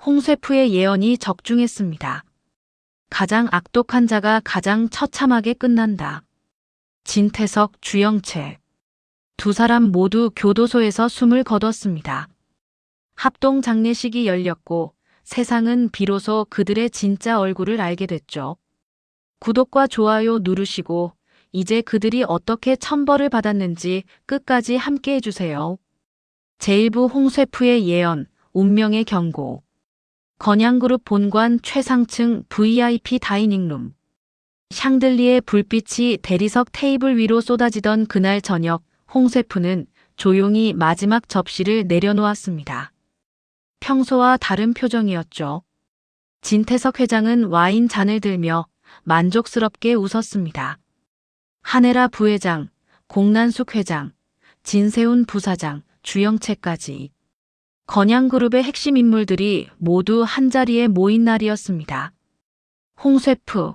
홍 셰프의 예언이 적중했습니다. 가장 악독한 자가 가장 처참하게 끝난다. 진태석, 주영채. 두 사람 모두 교도소에서 숨을 거뒀습니다. 합동 장례식이 열렸고 세상은 비로소 그들의 진짜 얼굴을 알게 됐죠. 구독과 좋아요 누르시고 이제 그들이 어떻게 천벌을 받았는지 끝까지 함께 해주세요. 제1부 홍 셰프의 예언, 운명의 경고. 건양그룹 본관 최상층 VIP 다이닝룸. 샹들리에 불빛이 대리석 테이블 위로 쏟아지던 그날 저녁, 홍 셰프는 조용히 마지막 접시를 내려놓았습니다. 평소와 다른 표정이었죠. 진태석 회장은 와인 잔을 들며 만족스럽게 웃었습니다. 한혜라 부회장, 공난숙 회장, 진세훈 부사장, 주영채까지. 건양그룹의 핵심 인물들이 모두 한자리에 모인 날이었습니다. 홍 셰프,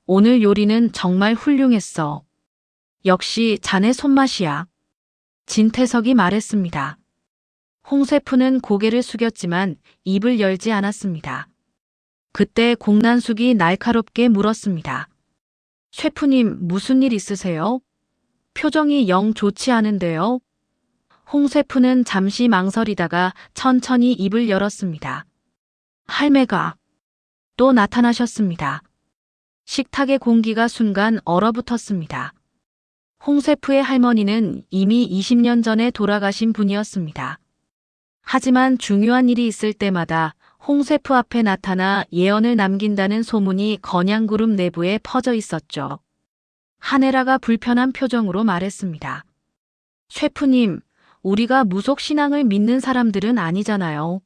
오늘 요리는 정말 훌륭했어. 역시 자네 손맛이야. 진태석이 말했습니다. 홍 셰프는 고개를 숙였지만 입을 열지 않았습니다. 그때 공난숙이 날카롭게 물었습니다. 셰프님, 무슨 일 있으세요? 표정이 영 좋지 않은데요. 홍 셰프는 잠시 망설이다가 천천히 입을 열었습니다. 할매가 또 나타나셨습니다. 식탁의 공기가 순간 얼어붙었습니다. 홍 셰프의 할머니는 이미 20년 전에 돌아가신 분이었습니다. 하지만 중요한 일이 있을 때마다 홍 셰프 앞에 나타나 예언을 남긴다는 소문이 건양그룹 내부에 퍼져 있었죠. 한혜라가 불편한 표정으로 말했습니다. 셰프님, 우리가 무속신앙을 믿는 사람들은 아니잖아요.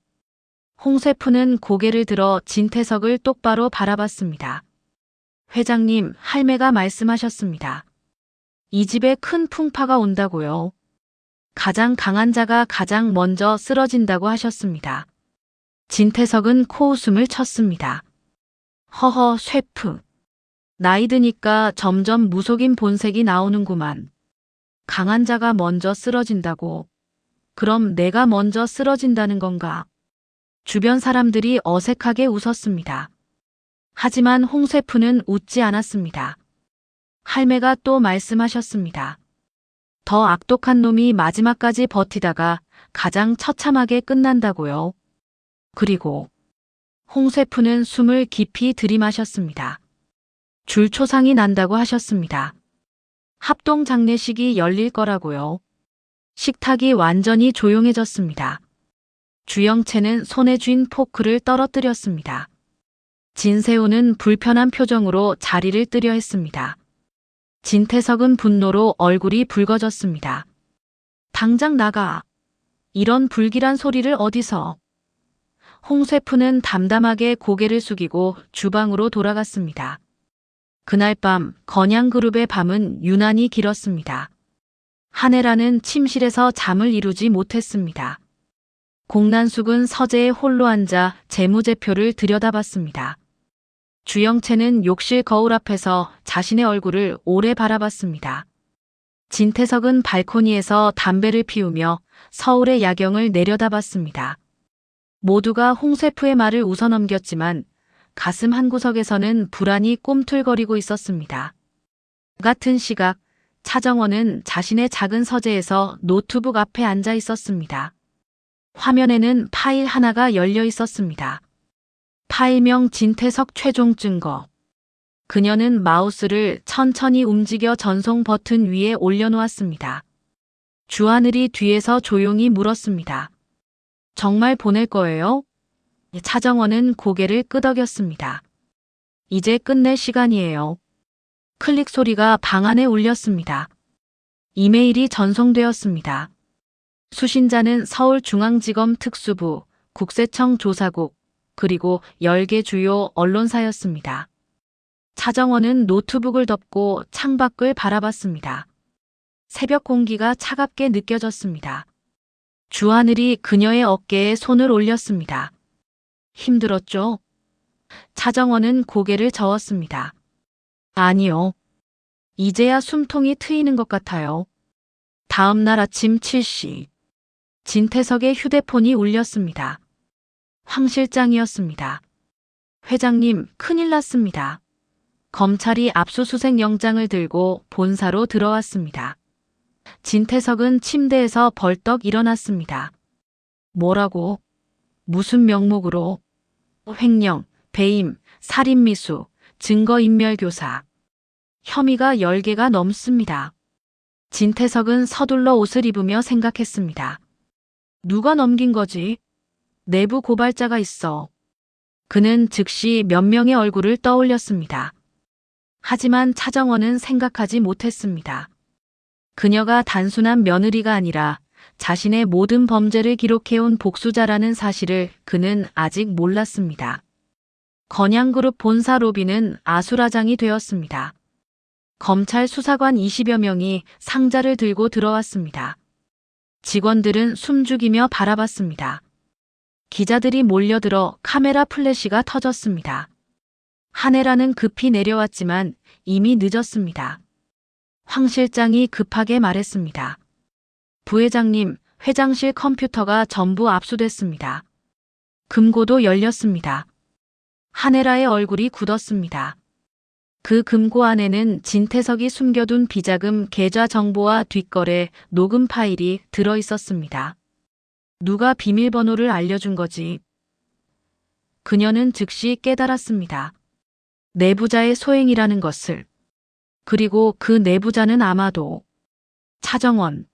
홍 셰프는 고개를 들어 진태석을 똑바로 바라봤습니다. 회장님, 할매가 말씀하셨습니다. 이 집에 큰 풍파가 온다고요. 가장 강한 자가 가장 먼저 쓰러진다고 하셨습니다. 진태석은 코웃음을 쳤습니다. 허허, 셰프. 나이 드니까 점점 무속인 본색이 나오는구만. 강한 자가 먼저 쓰러진다고. 그럼 내가 먼저 쓰러진다는 건가? 주변 사람들이 어색하게 웃었습니다. 하지만 홍 셰프는 웃지 않았습니다. 할매가 또 말씀하셨습니다. 더 악독한 놈이 마지막까지 버티다가 가장 처참하게 끝난다고요. 그리고 홍 셰프는 숨을 깊이 들이마셨습니다. 줄초상이 난다고 하셨습니다. 합동 장례식이 열릴 거라고요. 식탁이 완전히 조용해졌습니다. 주영채는 손에 쥔 포크를 떨어뜨렸습니다. 진세훈은 불편한 표정으로 자리를 뜨려 했습니다. 진태석은 분노로 얼굴이 붉어졌습니다. 당장 나가. 이런 불길한 소리를 어디서. 홍 셰프는 담담하게 고개를 숙이고 주방으로 돌아갔습니다. 그날 밤 건양그룹의 밤은 유난히 길었습니다. 한혜라는 침실에서 잠을 이루지 못했습니다. 공난숙은 서재에 홀로 앉아 재무제표를 들여다봤습니다. 주영채는 욕실 거울 앞에서 자신의 얼굴을 오래 바라봤습니다. 진태석은 발코니에서 담배를 피우며 서울의 야경을 내려다봤습니다. 모두가 홍 셰프의 말을 웃어넘겼지만 가슴 한구석에서는 불안이 꿈틀거리고 있었습니다. 같은 시각 차정원은 자신의 작은 서재에서 노트북 앞에 앉아 있었습니다. 화면에는 파일 하나가 열려 있었습니다. 파일명 진태석 최종 증거. 그녀는 마우스를 천천히 움직여 전송 버튼 위에 올려놓았습니다. 주하늘이 뒤에서 조용히 물었습니다. 정말 보낼 거예요? 차정원은 고개를 끄덕였습니다. 이제 끝낼 시간이에요. 클릭 소리가 방 안에 울렸습니다. 이메일이 전송되었습니다. 수신자는 서울중앙지검 특수부, 국세청 조사국, 그리고 10개 주요 언론사였습니다. 차정원은 노트북을 덮고 창밖을 바라봤습니다. 새벽 공기가 차갑게 느껴졌습니다. 주하늘이 그녀의 어깨에 손을 올렸습니다. 힘들었죠? 차정원은 고개를 저었습니다. 아니요. 이제야 숨통이 트이는 것 같아요. 다음 날 아침 7시. 진태석의 휴대폰이 울렸습니다. 황 실장이었습니다. 회장님, 큰일 났습니다. 검찰이 압수수색 영장을 들고 본사로 들어왔습니다. 진태석은 침대에서 벌떡 일어났습니다. 뭐라고? 무슨 명목으로? 횡령, 배임, 살인미수, 증거인멸교사. 혐의가 10개가 넘습니다. 진태석은 서둘러 옷을 입으며 생각했습니다. 누가 넘긴 거지? 내부 고발자가 있어. 그는 즉시 몇 명의 얼굴을 떠올렸습니다. 하지만 차정원은 생각하지 못했습니다. 그녀가 단순한 며느리가 아니라 자신의 모든 범죄를 기록해온 복수자라는 사실을 그는 아직 몰랐습니다. 건양그룹 본사 로비는 아수라장이 되었습니다. 검찰 수사관 20여 명이 상자를 들고 들어왔습니다. 직원들은 숨죽이며 바라봤습니다. 기자들이 몰려들어 카메라 플래시가 터졌습니다. 한혜라는 급히 내려왔지만 이미 늦었습니다. 황 실장이 급하게 말했습니다. 부회장님, 회장실 컴퓨터가 전부 압수됐습니다. 금고도 열렸습니다. 한혜라의 얼굴이 굳었습니다. 그 금고 안에는 진태석이 숨겨둔 비자금 계좌 정보와 뒷거래 녹음 파일이 들어 있었습니다. 누가 비밀번호를 알려준 거지? 그녀는 즉시 깨달았습니다. 내부자의 소행이라는 것을. 그리고 그 내부자는 아마도 차정원.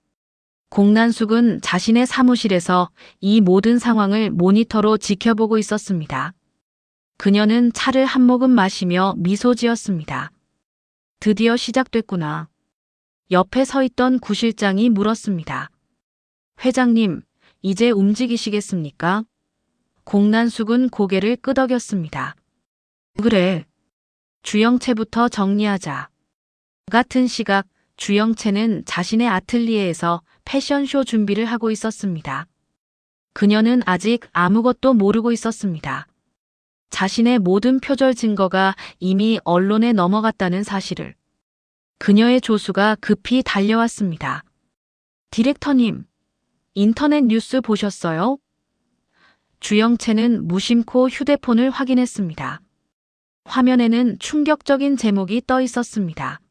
공난숙은 자신의 사무실에서 이 모든 상황을 모니터로 지켜보고 있었습니다. 그녀는 차를 한 모금 마시며 미소 지었습니다. 드디어 시작됐구나. 옆에 서 있던 구 실장이 물었습니다. 회장님, 이제 움직이시겠습니까? 공난숙은 고개를 끄덕였습니다. 그래. 주영채부터 정리하자. 같은 시각 주영채는 자신의 아틀리에에서 패션쇼 준비를 하고 있었습니다. 그녀는 아직 아무것도 모르고 있었습니다. 자신의 모든 표절 증거가 이미 언론에 넘어갔다는 사실을. 그녀의 조수가 급히 달려왔습니다. 디렉터님, 인터넷 뉴스 보셨어요? 주영채는 무심코 휴대폰을 확인했습니다. 화면에는 충격적인 제목이 떠 있었습니다.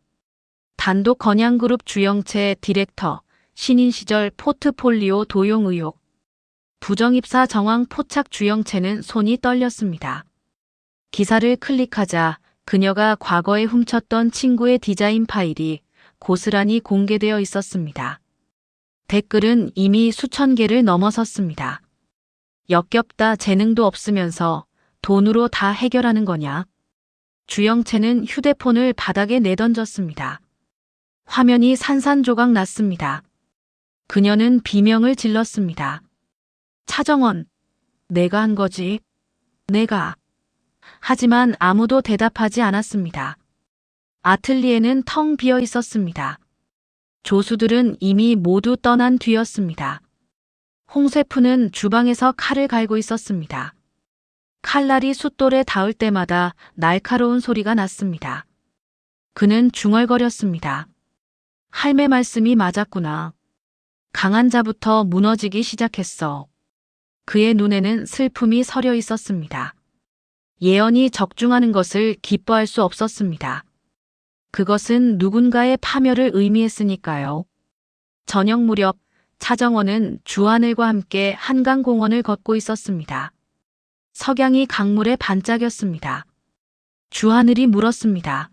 단독 건양그룹 주영채 디렉터, 신인 시절 포트폴리오 도용 의혹. 부정입사 정황 포착. 주영채는 손이 떨렸습니다. 기사를 클릭하자 그녀가 과거에 훔쳤던 친구의 디자인 파일이 고스란히 공개되어 있었습니다. 댓글은 이미 수천 개를 넘어섰습니다. 역겹다, 재능도 없으면서 돈으로 다 해결하는 거냐? 주영채는 휴대폰을 바닥에 내던졌습니다. 화면이 산산조각 났습니다. 그녀는 비명을 질렀습니다. 차정원, 내가 한 거지. 내가. 하지만 아무도 대답하지 않았습니다. 아틀리에는 텅 비어 있었습니다. 조수들은 이미 모두 떠난 뒤였습니다. 홍세프는 주방에서 칼을 갈고 있었습니다. 칼날이 숫돌에 닿을 때마다 날카로운 소리가 났습니다. 그는 중얼거렸습니다. 할매 말씀이 맞았구나. 강한 자부터 무너지기 시작했어. 그의 눈에는 슬픔이 서려 있었습니다. 예언이 적중하는 것을 기뻐할 수 없었습니다. 그것은 누군가의 파멸을 의미했으니까요. 저녁 무렵 차정원은 주하늘과 함께 한강공원을 걷고 있었습니다. 석양이 강물에 반짝였습니다. 주하늘이 물었습니다.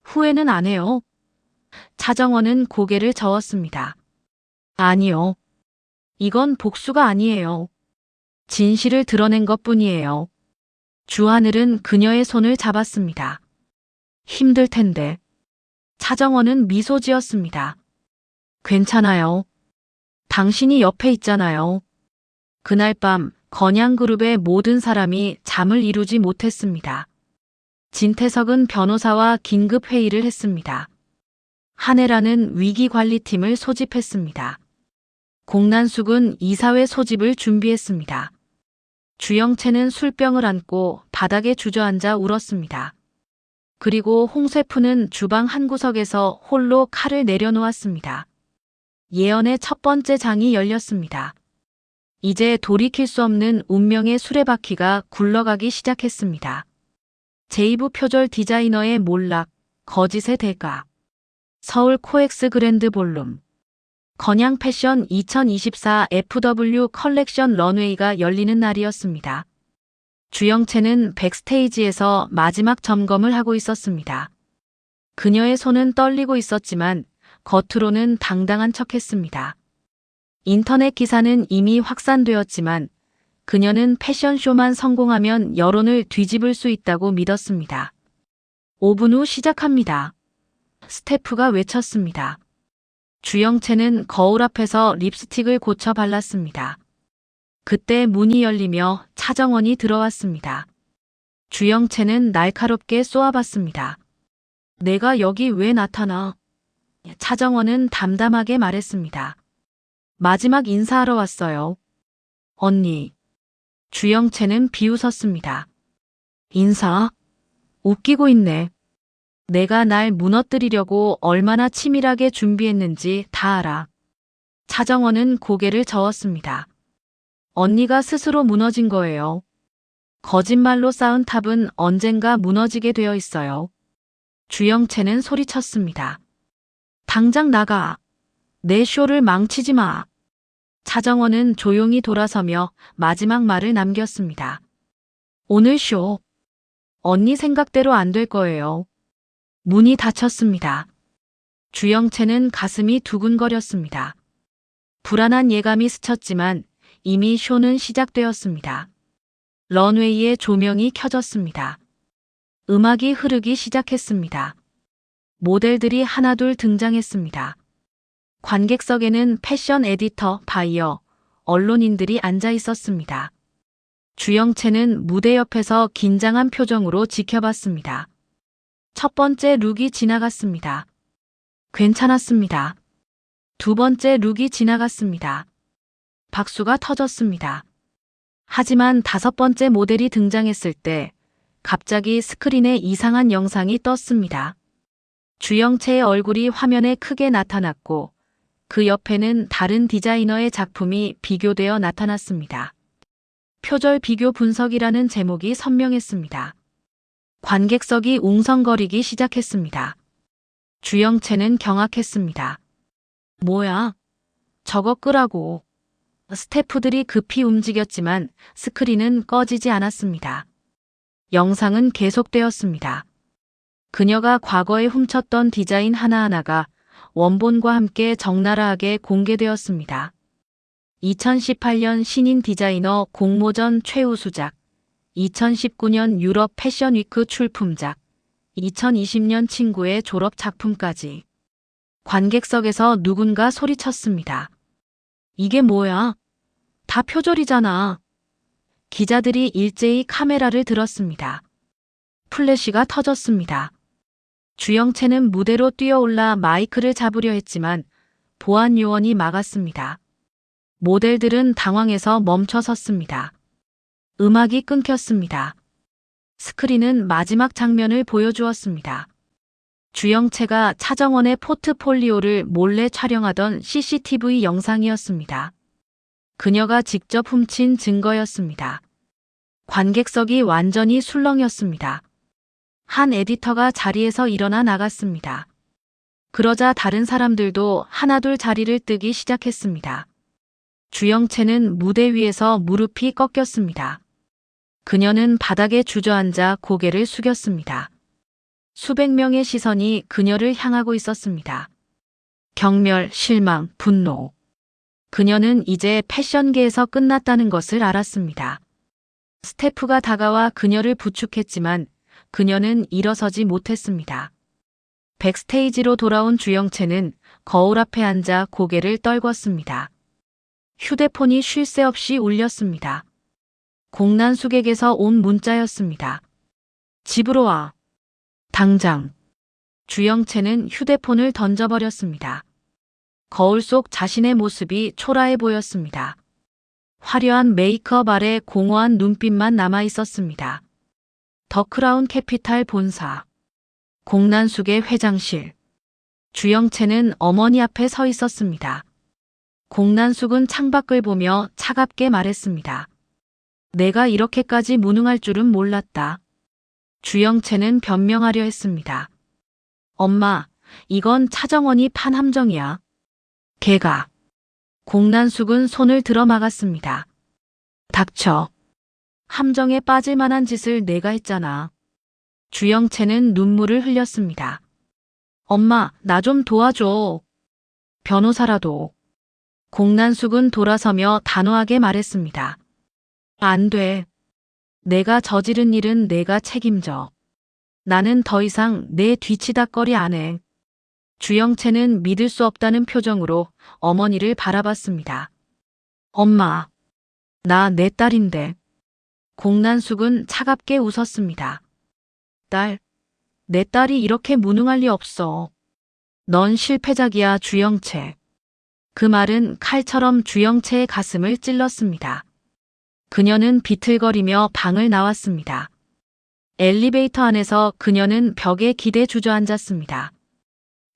후회는 안 해요? 차정원은 고개를 저었습니다. 아니요. 이건 복수가 아니에요. 진실을 드러낸 것뿐이에요. 주하늘은 그녀의 손을 잡았습니다. 힘들 텐데. 차정원은 미소 지었습니다. 괜찮아요. 당신이 옆에 있잖아요. 그날 밤 건양그룹의 모든 사람이 잠을 이루지 못했습니다. 진태석은 변호사와 긴급 회의를 했습니다. 한혜라는 위기관리팀을 소집했습니다. 공난숙은 이사회 소집을 준비했습니다. 주영채는 술병을 안고 바닥에 주저앉아 울었습니다. 그리고 홍세프는 주방 한 구석에서 홀로 칼을 내려놓았습니다. 예언의 첫 번째 장이 열렸습니다. 이제 돌이킬 수 없는 운명의 수레바퀴가 굴러가기 시작했습니다. 제이브 표절 디자이너의 몰락, 거짓의 대가. 서울 코엑스 그랜드 볼룸. 건양 패션 2024 FW 컬렉션 런웨이가 열리는 날이었습니다. 주영채는 백스테이지에서 마지막 점검을 하고 있었습니다. 그녀의 손은 떨리고 있었지만 겉으로는 당당한 척했습니다. 인터넷 기사는 이미 확산되었지만 그녀는 패션쇼만 성공하면 여론을 뒤집을 수 있다고 믿었습니다. 5분 후 시작합니다. 스태프가 외쳤습니다. 주영채는 거울 앞에서 립스틱을 고쳐 발랐습니다. 그때 문이 열리며 차정원이 들어왔습니다. 주영채는 날카롭게 쏘아봤습니다. 내가 여기 왜 나타나? 차정원은 담담하게 말했습니다. 마지막 인사하러 왔어요. 언니. 주영채는 비웃었습니다. 인사? 웃기고 있네. 내가 날 무너뜨리려고 얼마나 치밀하게 준비했는지 다 알아. 차정원은 고개를 저었습니다. 언니가 스스로 무너진 거예요. 거짓말로 쌓은 탑은 언젠가 무너지게 되어 있어요. 주영채는 소리쳤습니다. 당장 나가. 내 쇼를 망치지 마. 차정원은 조용히 돌아서며 마지막 말을 남겼습니다. 오늘 쇼. 언니 생각대로 안 될 거예요. 문이 닫혔습니다. 주영채는 가슴이 두근거렸습니다. 불안한 예감이 스쳤지만 이미 쇼는 시작되었습니다. 런웨이의 조명이 켜졌습니다. 음악이 흐르기 시작했습니다. 모델들이 하나둘 등장했습니다. 관객석에는 패션 에디터, 바이어, 언론인들이 앉아 있었습니다. 주영채는 무대 옆에서 긴장한 표정으로 지켜봤습니다. 첫 번째 룩이 지나갔습니다. 괜찮았습니다. 두 번째 룩이 지나갔습니다. 박수가 터졌습니다. 하지만 다섯 번째 모델이 등장했을 때 갑자기 스크린에 이상한 영상이 떴습니다. 주영채의 얼굴이 화면에 크게 나타났고 그 옆에는 다른 디자이너의 작품이 비교되어 나타났습니다. 표절 비교 분석이라는 제목이 선명했습니다. 관객석이 웅성거리기 시작했습니다. 주영채는 경악했습니다. 뭐야? 저거 끄라고. 스태프들이 급히 움직였지만 스크린은 꺼지지 않았습니다. 영상은 계속되었습니다. 그녀가 과거에 훔쳤던 디자인 하나하나가 원본과 함께 적나라하게 공개되었습니다. 2018년 신인 디자이너 공모전 최우수작, 2019년 유럽 패션위크 출품작, 2020년 친구의 졸업 작품까지. 관객석에서 누군가 소리쳤습니다. 이게 뭐야? 다 표절이잖아. 기자들이 일제히 카메라를 들었습니다. 플래시가 터졌습니다. 주영채는 무대로 뛰어올라 마이크를 잡으려 했지만 보안 요원이 막았습니다. 모델들은 당황해서 멈춰 섰습니다. 음악이 끊겼습니다. 스크린은 마지막 장면을 보여주었습니다. 주영채가 차정원의 포트폴리오를 몰래 촬영하던 CCTV 영상이었습니다. 그녀가 직접 훔친 증거였습니다. 관객석이 완전히 술렁였습니다. 한 에디터가 자리에서 일어나 나갔습니다. 그러자 다른 사람들도 하나둘 자리를 뜨기 시작했습니다. 주영채는 무대 위에서 무릎이 꺾였습니다. 그녀는 바닥에 주저앉아 고개를 숙였습니다. 수백 명의 시선이 그녀를 향하고 있었습니다. 경멸, 실망, 분노. 그녀는 이제 패션계에서 끝났다는 것을 알았습니다. 스태프가 다가와 그녀를 부축했지만 그녀는 일어서지 못했습니다. 백스테이지로 돌아온 주영채는 거울 앞에 앉아 고개를 떨궜습니다. 휴대폰이 쉴 새 없이 울렸습니다. 공난숙에게서 온 문자였습니다. 집으로 와. 당장. 주영채는 휴대폰을 던져버렸습니다. 거울 속 자신의 모습이 초라해 보였습니다. 화려한 메이크업 아래 공허한 눈빛만 남아 있었습니다. 더 크라운 캐피탈 본사. 공난숙의 회장실. 주영채는 어머니 앞에 서 있었습니다. 공난숙은 창밖을 보며 차갑게 말했습니다. 내가 이렇게까지 무능할 줄은 몰랐다. 주영채는 변명하려 했습니다. 엄마, 이건 차정원이 판 함정이야. 걔가. 공난숙은 손을 들어 막았습니다. 닥쳐. 함정에 빠질 만한 짓을 내가 했잖아. 주영채는 눈물을 흘렸습니다. 엄마, 나 좀 도와줘. 변호사라도. 공난숙은 돌아서며 단호하게 말했습니다. 안 돼. 내가 저지른 일은 내가 책임져. 나는 더 이상 내 뒤치다꺼리 안 해. 주영채는 믿을 수 없다는 표정으로 어머니를 바라봤습니다. 엄마, 나 내 딸인데. 공난숙은 차갑게 웃었습니다. 딸, 내 딸이 이렇게 무능할 리 없어. 넌 실패작이야, 주영채. 그 말은 칼처럼 주영채의 가슴을 찔렀습니다. 그녀는 비틀거리며 방을 나왔습니다. 엘리베이터 안에서 그녀는 벽에 기대 주저앉았습니다.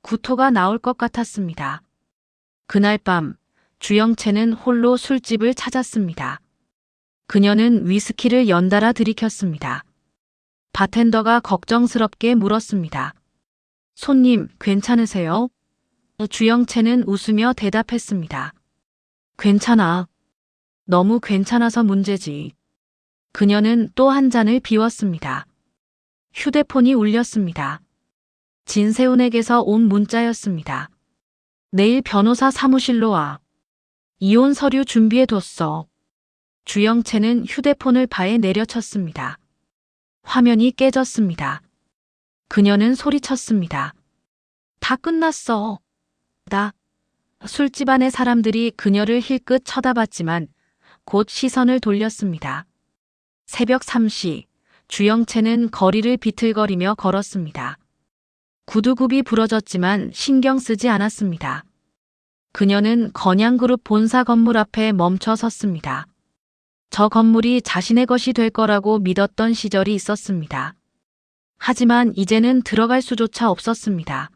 구토가 나올 것 같았습니다. 그날 밤 주영채는 홀로 술집을 찾았습니다. 그녀는 위스키를 연달아 들이켰습니다. 바텐더가 걱정스럽게 물었습니다. 손님, 괜찮으세요? 주영채는 웃으며 대답했습니다. 괜찮아. 너무 괜찮아서 문제지. 그녀는 또 한 잔을 비웠습니다. 휴대폰이 울렸습니다. 진세훈에게서 온 문자였습니다. 내일 변호사 사무실로 와. 이혼 서류 준비해뒀어. 주영채는 휴대폰을 바에 내려쳤습니다. 화면이 깨졌습니다. 그녀는 소리쳤습니다. 다 끝났어. 술집 안의 사람들이 그녀를 힐끗 쳐다봤지만 곧 시선을 돌렸습니다. 새벽 3시, 주영채는 거리를 비틀거리며 걸었습니다. 구두굽이 부러졌지만 신경 쓰지 않았습니다. 그녀는 건양그룹 본사 건물 앞에 멈춰 섰습니다. 저 건물이 자신의 것이 될 거라고 믿었던 시절이 있었습니다. 하지만 이제는 들어갈 수조차 없었습니다.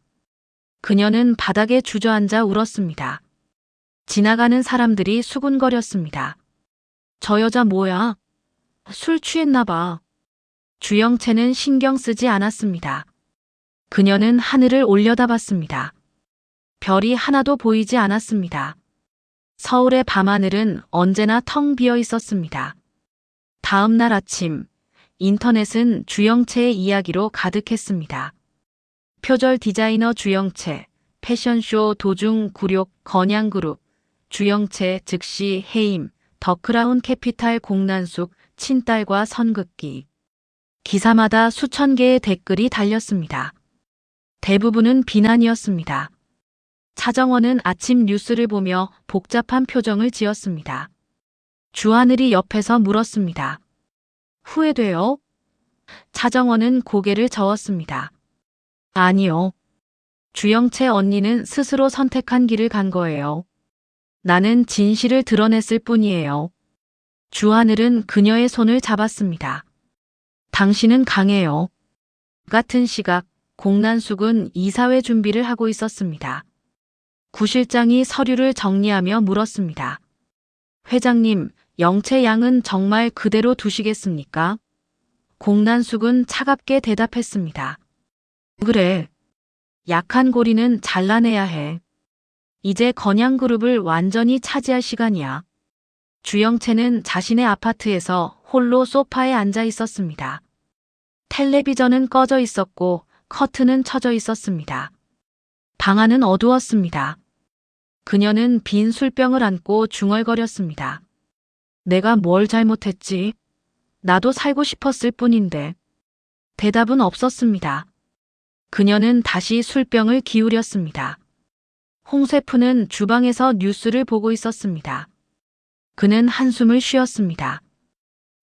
그녀는 바닥에 주저앉아 울었습니다. 지나가는 사람들이 수군거렸습니다. 저 여자 뭐야? 술 취했나 봐. 주영채는 신경 쓰지 않았습니다. 그녀는 하늘을 올려다봤습니다. 별이 하나도 보이지 않았습니다. 서울의 밤하늘은 언제나 텅 비어 있었습니다. 다음 날 아침, 인터넷은 주영채의 이야기로 가득했습니다. 표절 디자이너 주영채, 패션쇼 도중 굴욕 건양그룹, 주영채 즉시 해임, 더크라운 캐피탈 공난숙, 친딸과 선긋기. 기사마다 수천 개의 댓글이 달렸습니다. 대부분은 비난이었습니다. 차정원은 아침 뉴스를 보며 복잡한 표정을 지었습니다. 주하늘이 옆에서 물었습니다. 후회돼요? 차정원은 고개를 저었습니다. 아니요. 주영채 언니는 스스로 선택한 길을 간 거예요. 나는 진실을 드러냈을 뿐이에요. 주하늘은 그녀의 손을 잡았습니다. 당신은 강해요. 같은 시각, 공난숙은 이사회 준비를 하고 있었습니다. 구실장이 서류를 정리하며 물었습니다. 회장님, 영채 양은 정말 그대로 두시겠습니까? 공난숙은 차갑게 대답했습니다. 그래. 약한 고리는 잘라내야 해. 이제 건양그룹을 완전히 차지할 시간이야. 주영채는 자신의 아파트에서 홀로 소파에 앉아 있었습니다. 텔레비전은 꺼져 있었고 커튼은 쳐져 있었습니다. 방 안은 어두웠습니다. 그녀는 빈 술병을 안고 중얼거렸습니다. 내가 뭘 잘못했지? 나도 살고 싶었을 뿐인데. 대답은 없었습니다. 그녀는 다시 술병을 기울였습니다. 홍세프는 주방에서 뉴스를 보고 있었습니다. 그는 한숨을 쉬었습니다.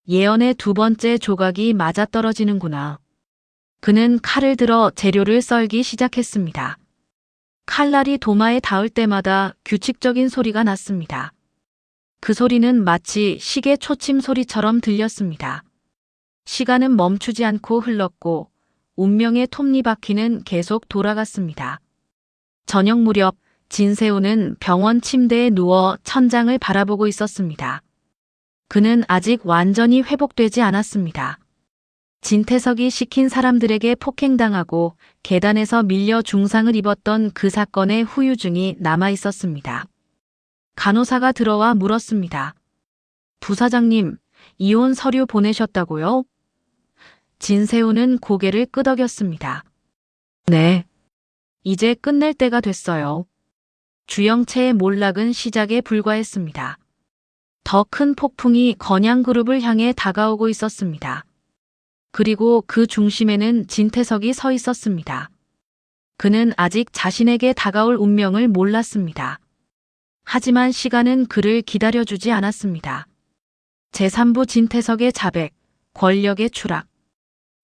예언의 두 번째 조각이 맞아떨어지는구나. 그는 칼을 들어 재료를 썰기 시작했습니다. 칼날이 도마에 닿을 때마다 규칙적인 소리가 났습니다. 그 소리는 마치 시계 초침 소리처럼 들렸습니다. 시간은 멈추지 않고 흘렀고 운명의 톱니바퀴는 계속 돌아갔습니다. 저녁 무렵 진세우는 병원 침대에 누워 천장을 바라보고 있었습니다. 그는 아직 완전히 회복되지 않았습니다. 진태석이 시킨 사람들에게 폭행당하고 계단에서 밀려 중상을 입었던 그 사건의 후유증이 남아 있었습니다. 간호사가 들어와 물었습니다. 부사장님, 이혼 서류 보내셨다고요? 진세우는 고개를 끄덕였습니다. 네. 이제 끝낼 때가 됐어요. 주영채의 몰락은 시작에 불과했습니다. 더 큰 폭풍이 건양그룹을 향해 다가오고 있었습니다. 그리고 그 중심에는 진태석이 서 있었습니다. 그는 아직 자신에게 다가올 운명을 몰랐습니다. 하지만 시간은 그를 기다려주지 않았습니다. 제3부 진태석의 자백, 권력의 추락.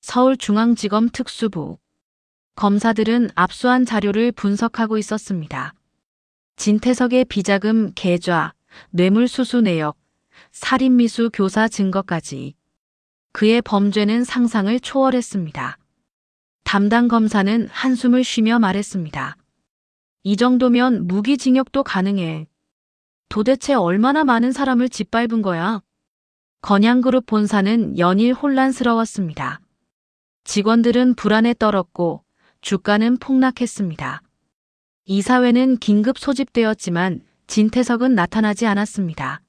서울중앙지검 특수부. 검사들은 압수한 자료를 분석하고 있었습니다. 진태석의 비자금 계좌, 뇌물수수 내역, 살인미수 교사 증거까지. 그의 범죄는 상상을 초월했습니다. 담당 검사는 한숨을 쉬며 말했습니다. 이 정도면 무기징역도 가능해. 도대체 얼마나 많은 사람을 짓밟은 거야? 건양그룹 본사는 연일 혼란스러웠습니다. 직원들은 불안에 떨었고 주가는 폭락했습니다. 이사회는 긴급 소집되었지만 진태석은 나타나지 않았습니다.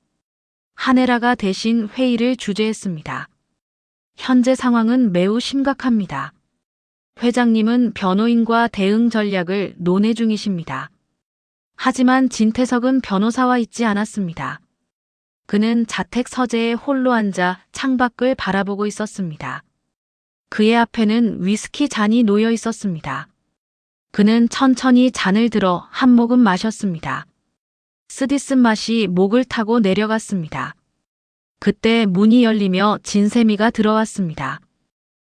한혜라가 대신 회의를 주재했습니다. 현재 상황은 매우 심각합니다. 회장님은 변호인과 대응 전략을 논의 중이십니다. 하지만 진태석은 변호사와 있지 않았습니다. 그는 자택 서재에 홀로 앉아 창밖을 바라보고 있었습니다. 그의 앞에는 위스키 잔이 놓여 있었습니다. 그는 천천히 잔을 들어 한 모금 마셨습니다. 쓰디쓴 맛이 목을 타고 내려갔습니다. 그때 문이 열리며 진세미가 들어왔습니다.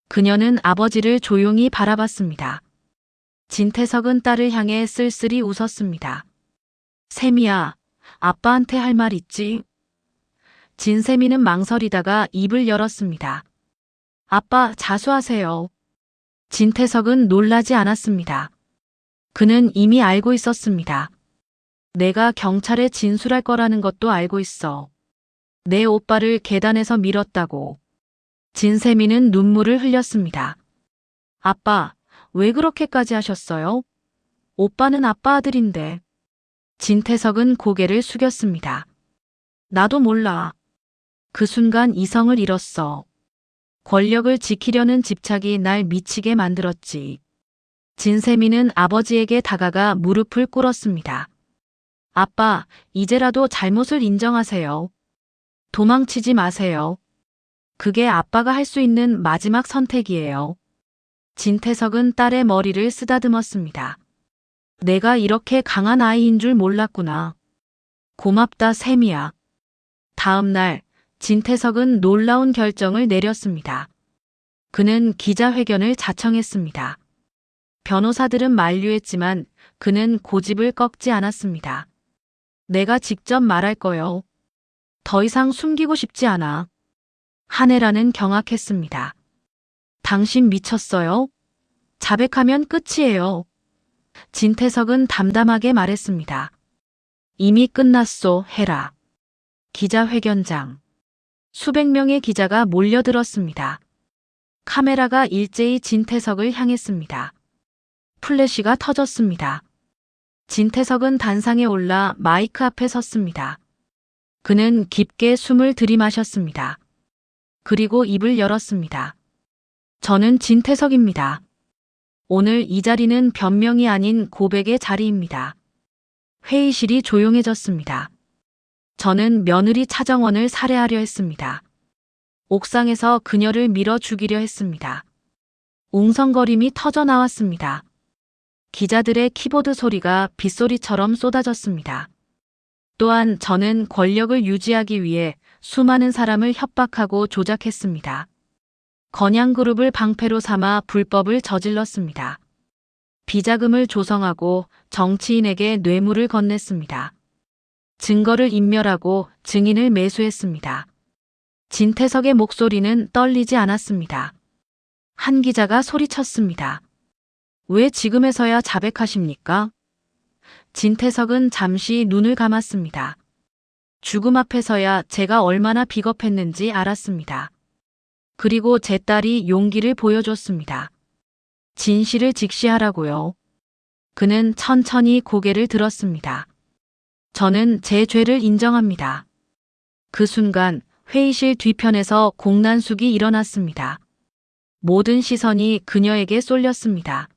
그녀는 아버지를 조용히 바라봤습니다. 진태석은 딸을 향해 쓸쓸히 웃었습니다. 세미야, 아빠한테 할 말 있지? 진세미는 망설이다가 입을 열었습니다. 아빠, 자수하세요. 진태석은 놀라지 않았습니다. 그는 이미 알고 있었습니다. 내가 경찰에 진술할 거라는 것도 알고 있어. 내 오빠를 계단에서 밀었다고. 진세미는 눈물을 흘렸습니다. 아빠, 왜 그렇게까지 하셨어요? 오빠는 아빠 아들인데. 진태석은 고개를 숙였습니다. 나도 몰라. 그 순간 이성을 잃었어. 권력을 지키려는 집착이 날 미치게 만들었지. 진세미는 아버지에게 다가가 무릎을 꿇었습니다. 아빠, 이제라도 잘못을 인정하세요. 도망치지 마세요. 그게 아빠가 할 수 있는 마지막 선택이에요. 진태석은 딸의 머리를 쓰다듬었습니다. 내가 이렇게 강한 아이인 줄 몰랐구나. 고맙다, 세미야. 다음 날, 진태석은 놀라운 결정을 내렸습니다. 그는 기자회견을 자청했습니다. 변호사들은 만류했지만 그는 고집을 꺾지 않았습니다. 내가 직접 말할 거요. 더 이상 숨기고 싶지 않아. 한혜라는 경악했습니다. 당신 미쳤어요? 자백하면 끝이에요. 진태석은 담담하게 말했습니다. 이미 끝났소, 헤라. 기자회견장. 수백 명의 기자가 몰려들었습니다. 카메라가 일제히 진태석을 향했습니다. 플래시가 터졌습니다. 진태석은 단상에 올라 마이크 앞에 섰습니다. 그는 깊게 숨을 들이마셨습니다. 그리고 입을 열었습니다. 저는 진태석입니다. 오늘 이 자리는 변명이 아닌 고백의 자리입니다. 회의실이 조용해졌습니다. 저는 며느리 차정원을 살해하려 했습니다. 옥상에서 그녀를 밀어 죽이려 했습니다. 웅성거림이 터져 나왔습니다. 기자들의 키보드 소리가 빗소리처럼 쏟아졌습니다. 또한 저는 권력을 유지하기 위해 수많은 사람을 협박하고 조작했습니다. 건양그룹을 방패로 삼아 불법을 저질렀습니다. 비자금을 조성하고 정치인에게 뇌물을 건넸습니다. 증거를 인멸하고 증인을 매수했습니다. 진태석의 목소리는 떨리지 않았습니다. 한 기자가 소리쳤습니다. 왜 지금에서야 자백하십니까? 진태석은 잠시 눈을 감았습니다. 죽음 앞에서야 제가 얼마나 비겁했는지 알았습니다. 그리고 제 딸이 용기를 보여줬습니다. 진실을 직시하라고요. 그는 천천히 고개를 들었습니다. 저는 제 죄를 인정합니다. 그 순간 회의실 뒤편에서 공난숙이 일어났습니다. 모든 시선이 그녀에게 쏠렸습니다.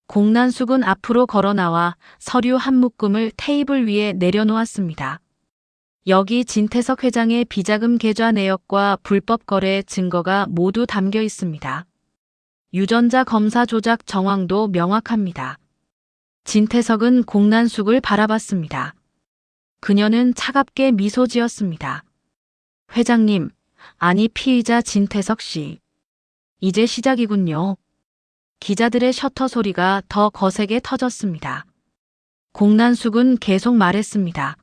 공난숙은 앞으로 걸어 나와 서류 한 묶음을 테이블 위에 내려놓았습니다. 여기 진태석 회장의 비자금 계좌 내역과 불법 거래 증거가 모두 담겨 있습니다. 유전자 검사 조작 정황도 명확합니다. 진태석은 공난숙을 바라봤습니다. 그녀는 차갑게 미소 지었습니다. 회장님, 아니 피의자 진태석 씨. 이제 시작이군요. 기자들의 셔터 소리가 더 거세게 터졌습니다. 공난숙은 계속 말했습니다.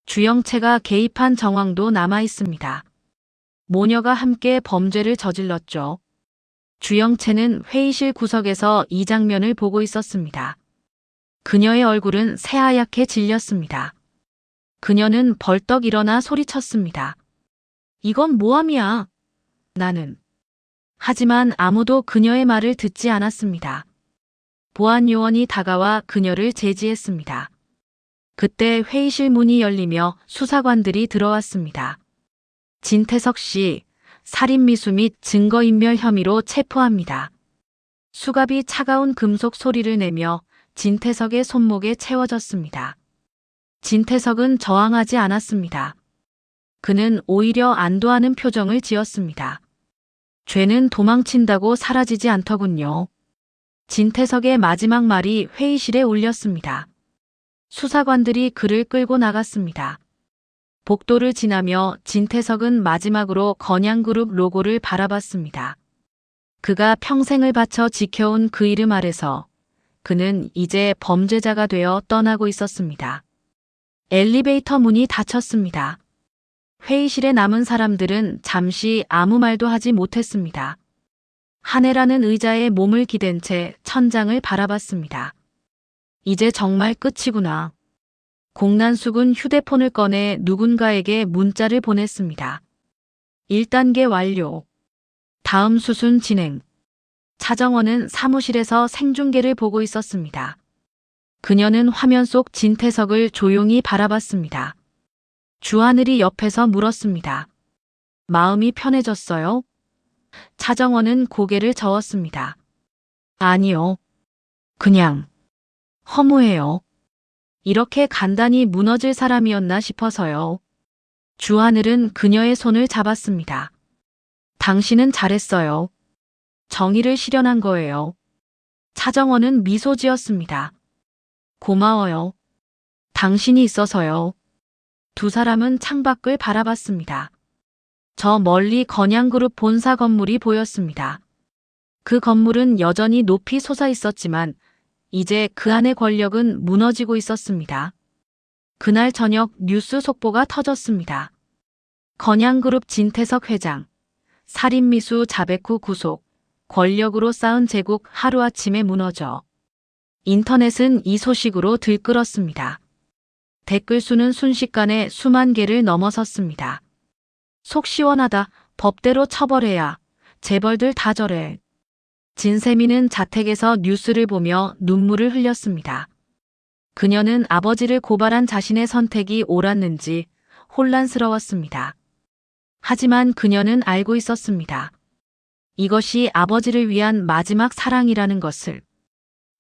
주영채가 개입한 정황도 남아 있습니다. 모녀가 함께 범죄를 저질렀죠. 주영채는 회의실 구석에서 이 장면을 보고 있었습니다. 그녀의 얼굴은 새하얗게 질렸습니다. 그녀는 벌떡 일어나 소리쳤습니다. 이건 모함이야. 나는. 하지만 아무도 그녀의 말을 듣지 않았습니다. 보안 요원이 다가와 그녀를 제지했습니다. 그때 회의실 문이 열리며 수사관들이 들어왔습니다. 진태석 씨, 살인미수 및 증거인멸 혐의로 체포합니다. 수갑이 차가운 금속 소리를 내며 진태석의 손목에 채워졌습니다. 진태석은 저항하지 않았습니다. 그는 오히려 안도하는 표정을 지었습니다. 죄는 도망친다고 사라지지 않더군요. 진태석의 마지막 말이 회의실에 울렸습니다. 수사관들이 그를 끌고 나갔습니다. 복도를 지나며 진태석은 마지막으로 건양그룹 로고를 바라봤습니다. 그가 평생을 바쳐 지켜온 그 이름 아래서 그는 이제 범죄자가 되어 떠나고 있었습니다. 엘리베이터 문이 닫혔습니다. 회의실에 남은 사람들은 잠시 아무 말도 하지 못했습니다. 한혜라는 의자에 몸을 기댄 채 천장을 바라봤습니다. 이제 정말 끝이구나. 공난숙은 휴대폰을 꺼내 누군가에게 문자를 보냈습니다. 1단계 완료. 다음 수순 진행. 차정원은 사무실에서 생중계를 보고 있었습니다. 그녀는 화면 속 진태석을 조용히 바라봤습니다. 주하늘이 옆에서 물었습니다. 마음이 편해졌어요? 차정원은 고개를 저었습니다. 아니요. 그냥 허무해요. 이렇게 간단히 무너질 사람이었나 싶어서요. 주하늘은 그녀의 손을 잡았습니다. 당신은 잘했어요. 정의를 실현한 거예요. 차정원은 미소 지었습니다. 고마워요. 당신이 있어서요. 두 사람은 창밖을 바라봤습니다. 저 멀리 건양그룹 본사 건물이 보였습니다. 그 건물은 여전히 높이 솟아 있었지만 이제 그 안의 권력은 무너지고 있었습니다. 그날 저녁 뉴스 속보가 터졌습니다. 건양그룹 진태석 회장, 살인미수 자백 후 구속, 권력으로 쌓은 제국 하루아침에 무너져. 인터넷은 이 소식으로 들끓었습니다. 댓글 수는 순식간에 수만 개를 넘어섰습니다. 속 시원하다. 법대로 처벌해야. 재벌들 다 저래. 진세미는 자택에서 뉴스를 보며 눈물을 흘렸습니다. 그녀는 아버지를 고발한 자신의 선택이 옳았는지 혼란스러웠습니다. 하지만 그녀는 알고 있었습니다. 이것이 아버지를 위한 마지막 사랑이라는 것을,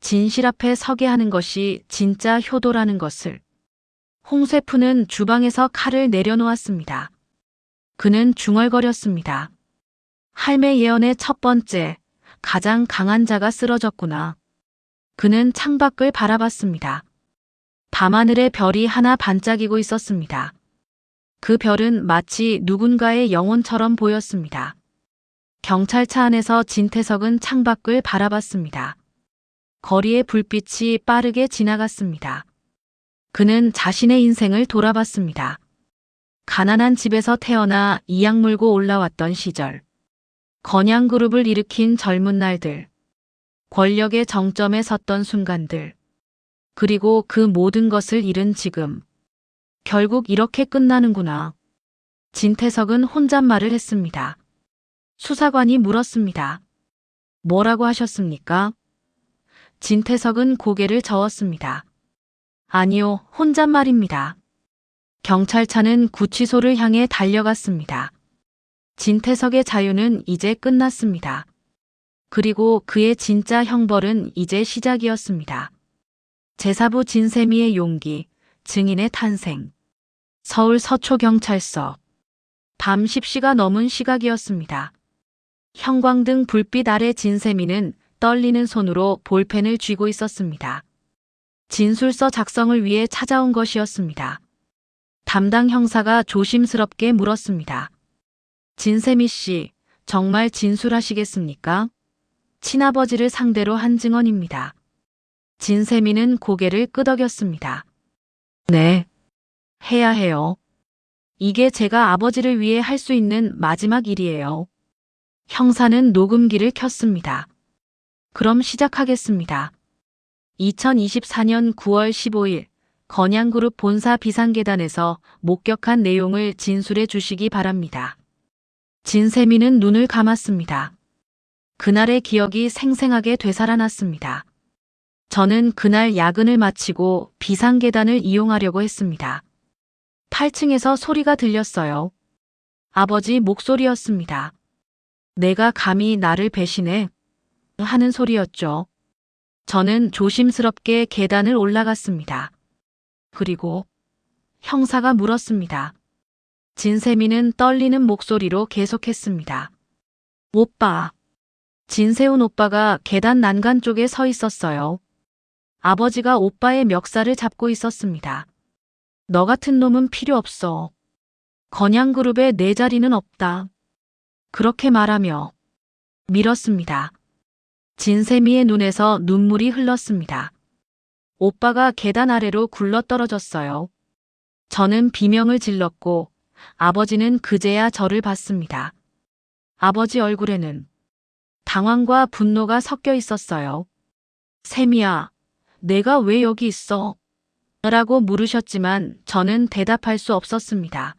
진실 앞에 서게 하는 것이 진짜 효도라는 것을. 홍쇠프는 주방에서 칼을 내려놓았습니다. 그는 중얼거렸습니다. 할매 예언의 첫 번째, 가장 강한 자가 쓰러졌구나. 그는 창밖을 바라봤습니다. 밤하늘에 별이 하나 반짝이고 있었습니다. 그 별은 마치 누군가의 영혼처럼 보였습니다. 경찰차 안에서 진태석은 창밖을 바라봤습니다. 거리의 불빛이 빠르게 지나갔습니다. 그는 자신의 인생을 돌아봤습니다. 가난한 집에서 태어나 이악 물고 올라왔던 시절. 건양그룹을 일으킨 젊은 날들. 권력의 정점에 섰던 순간들. 그리고 그 모든 것을 잃은 지금. 결국 이렇게 끝나는구나. 진태석은 혼잣말을 했습니다. 수사관이 물었습니다. 뭐라고 하셨습니까? 진태석은 고개를 저었습니다. 아니요, 혼잣말입니다. 경찰차는 구치소를 향해 달려갔습니다. 진태석의 자유는 이제 끝났습니다. 그리고 그의 진짜 형벌은 이제 시작이었습니다. 제사부 진세미의 용기, 증인의 탄생. 서울 서초경찰서. 밤 10시가 넘은 시각이었습니다. 형광등 불빛 아래 진세미는 떨리는 손으로 볼펜을 쥐고 있었습니다. 진술서 작성을 위해 찾아온 것이었습니다. 담당 형사가 조심스럽게 물었습니다. 진세미 씨, 정말 진술하시겠습니까? 친아버지를 상대로 한 증언입니다. 진세미는 고개를 끄덕였습니다. 네, 해야 해요. 이게 제가 아버지를 위해 할 수 있는 마지막 일이에요. 형사는 녹음기를 켰습니다. 그럼 시작하겠습니다. 2024년 9월 15일 건양그룹 본사 비상계단에서 목격한 내용을 진술해 주시기 바랍니다. 진세미는 눈을 감았습니다. 그날의 기억이 생생하게 되살아났습니다. 저는 그날 야근을 마치고 비상계단을 이용하려고 했습니다. 8층에서 소리가 들렸어요. 아버지 목소리였습니다. 내가 감히 나를 배신해? 하는 소리였죠. 저는 조심스럽게 계단을 올라갔습니다. 그리고 형사가 물었습니다. 진세미는 떨리는 목소리로 계속했습니다. 오빠. 진세훈 오빠가 계단 난간 쪽에 서 있었어요. 아버지가 오빠의 멱살을 잡고 있었습니다. 너 같은 놈은 필요 없어. 건양그룹에 내 자리는 없다. 그렇게 말하며 밀었습니다. 진세미의 눈에서 눈물이 흘렀습니다. 오빠가 계단 아래로 굴러떨어졌어요. 저는 비명을 질렀고 아버지는 그제야 저를 봤습니다. 아버지 얼굴에는 당황과 분노가 섞여 있었어요. 세미야, 내가 왜 여기 있어? 라고 물으셨지만 저는 대답할 수 없었습니다.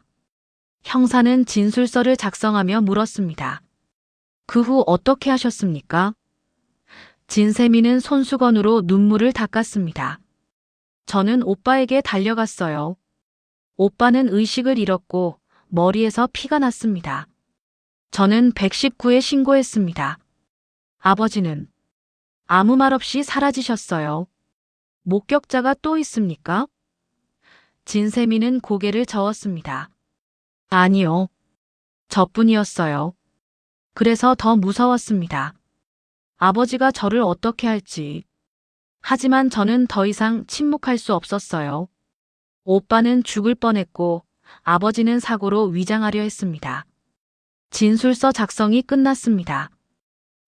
형사는 진술서를 작성하며 물었습니다. 그 후 어떻게 하셨습니까? 진세미는 손수건으로 눈물을 닦았습니다. 저는 오빠에게 달려갔어요. 오빠는 의식을 잃었고 머리에서 피가 났습니다. 저는 119에 신고했습니다. 아버지는 아무 말 없이 사라지셨어요. 목격자가 또 있습니까? 진세미는 고개를 저었습니다. 아니요. 저뿐이었어요. 그래서 더 무서웠습니다. 아버지가 저를 어떻게 할지. 하지만 저는 더 이상 침묵할 수 없었어요. 오빠는 죽을 뻔했고 아버지는 사고로 위장하려 했습니다. 진술서 작성이 끝났습니다.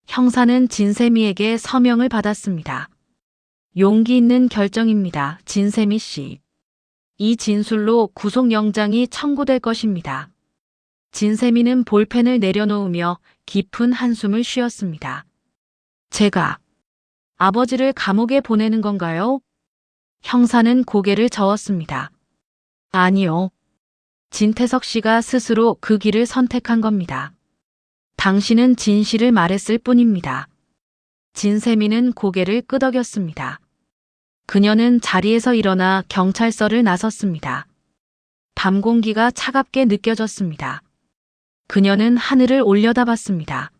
형사는 진세미에게 서명을 받았습니다. 용기 있는 결정입니다. 진세미 씨. 이 진술로 구속영장이 청구될 것입니다. 진세미는 볼펜을 내려놓으며 깊은 한숨을 쉬었습니다. 제가 아버지를 감옥에 보내는 건가요? 형사는 고개를 저었습니다. 아니요. 진태석 씨가 스스로 그 길을 선택한 겁니다. 당신은 진실을 말했을 뿐입니다. 진세미는 고개를 끄덕였습니다. 그녀는 자리에서 일어나 경찰서를 나섰습니다. 밤 공기가 차갑게 느껴졌습니다. 그녀는 하늘을 올려다봤습니다.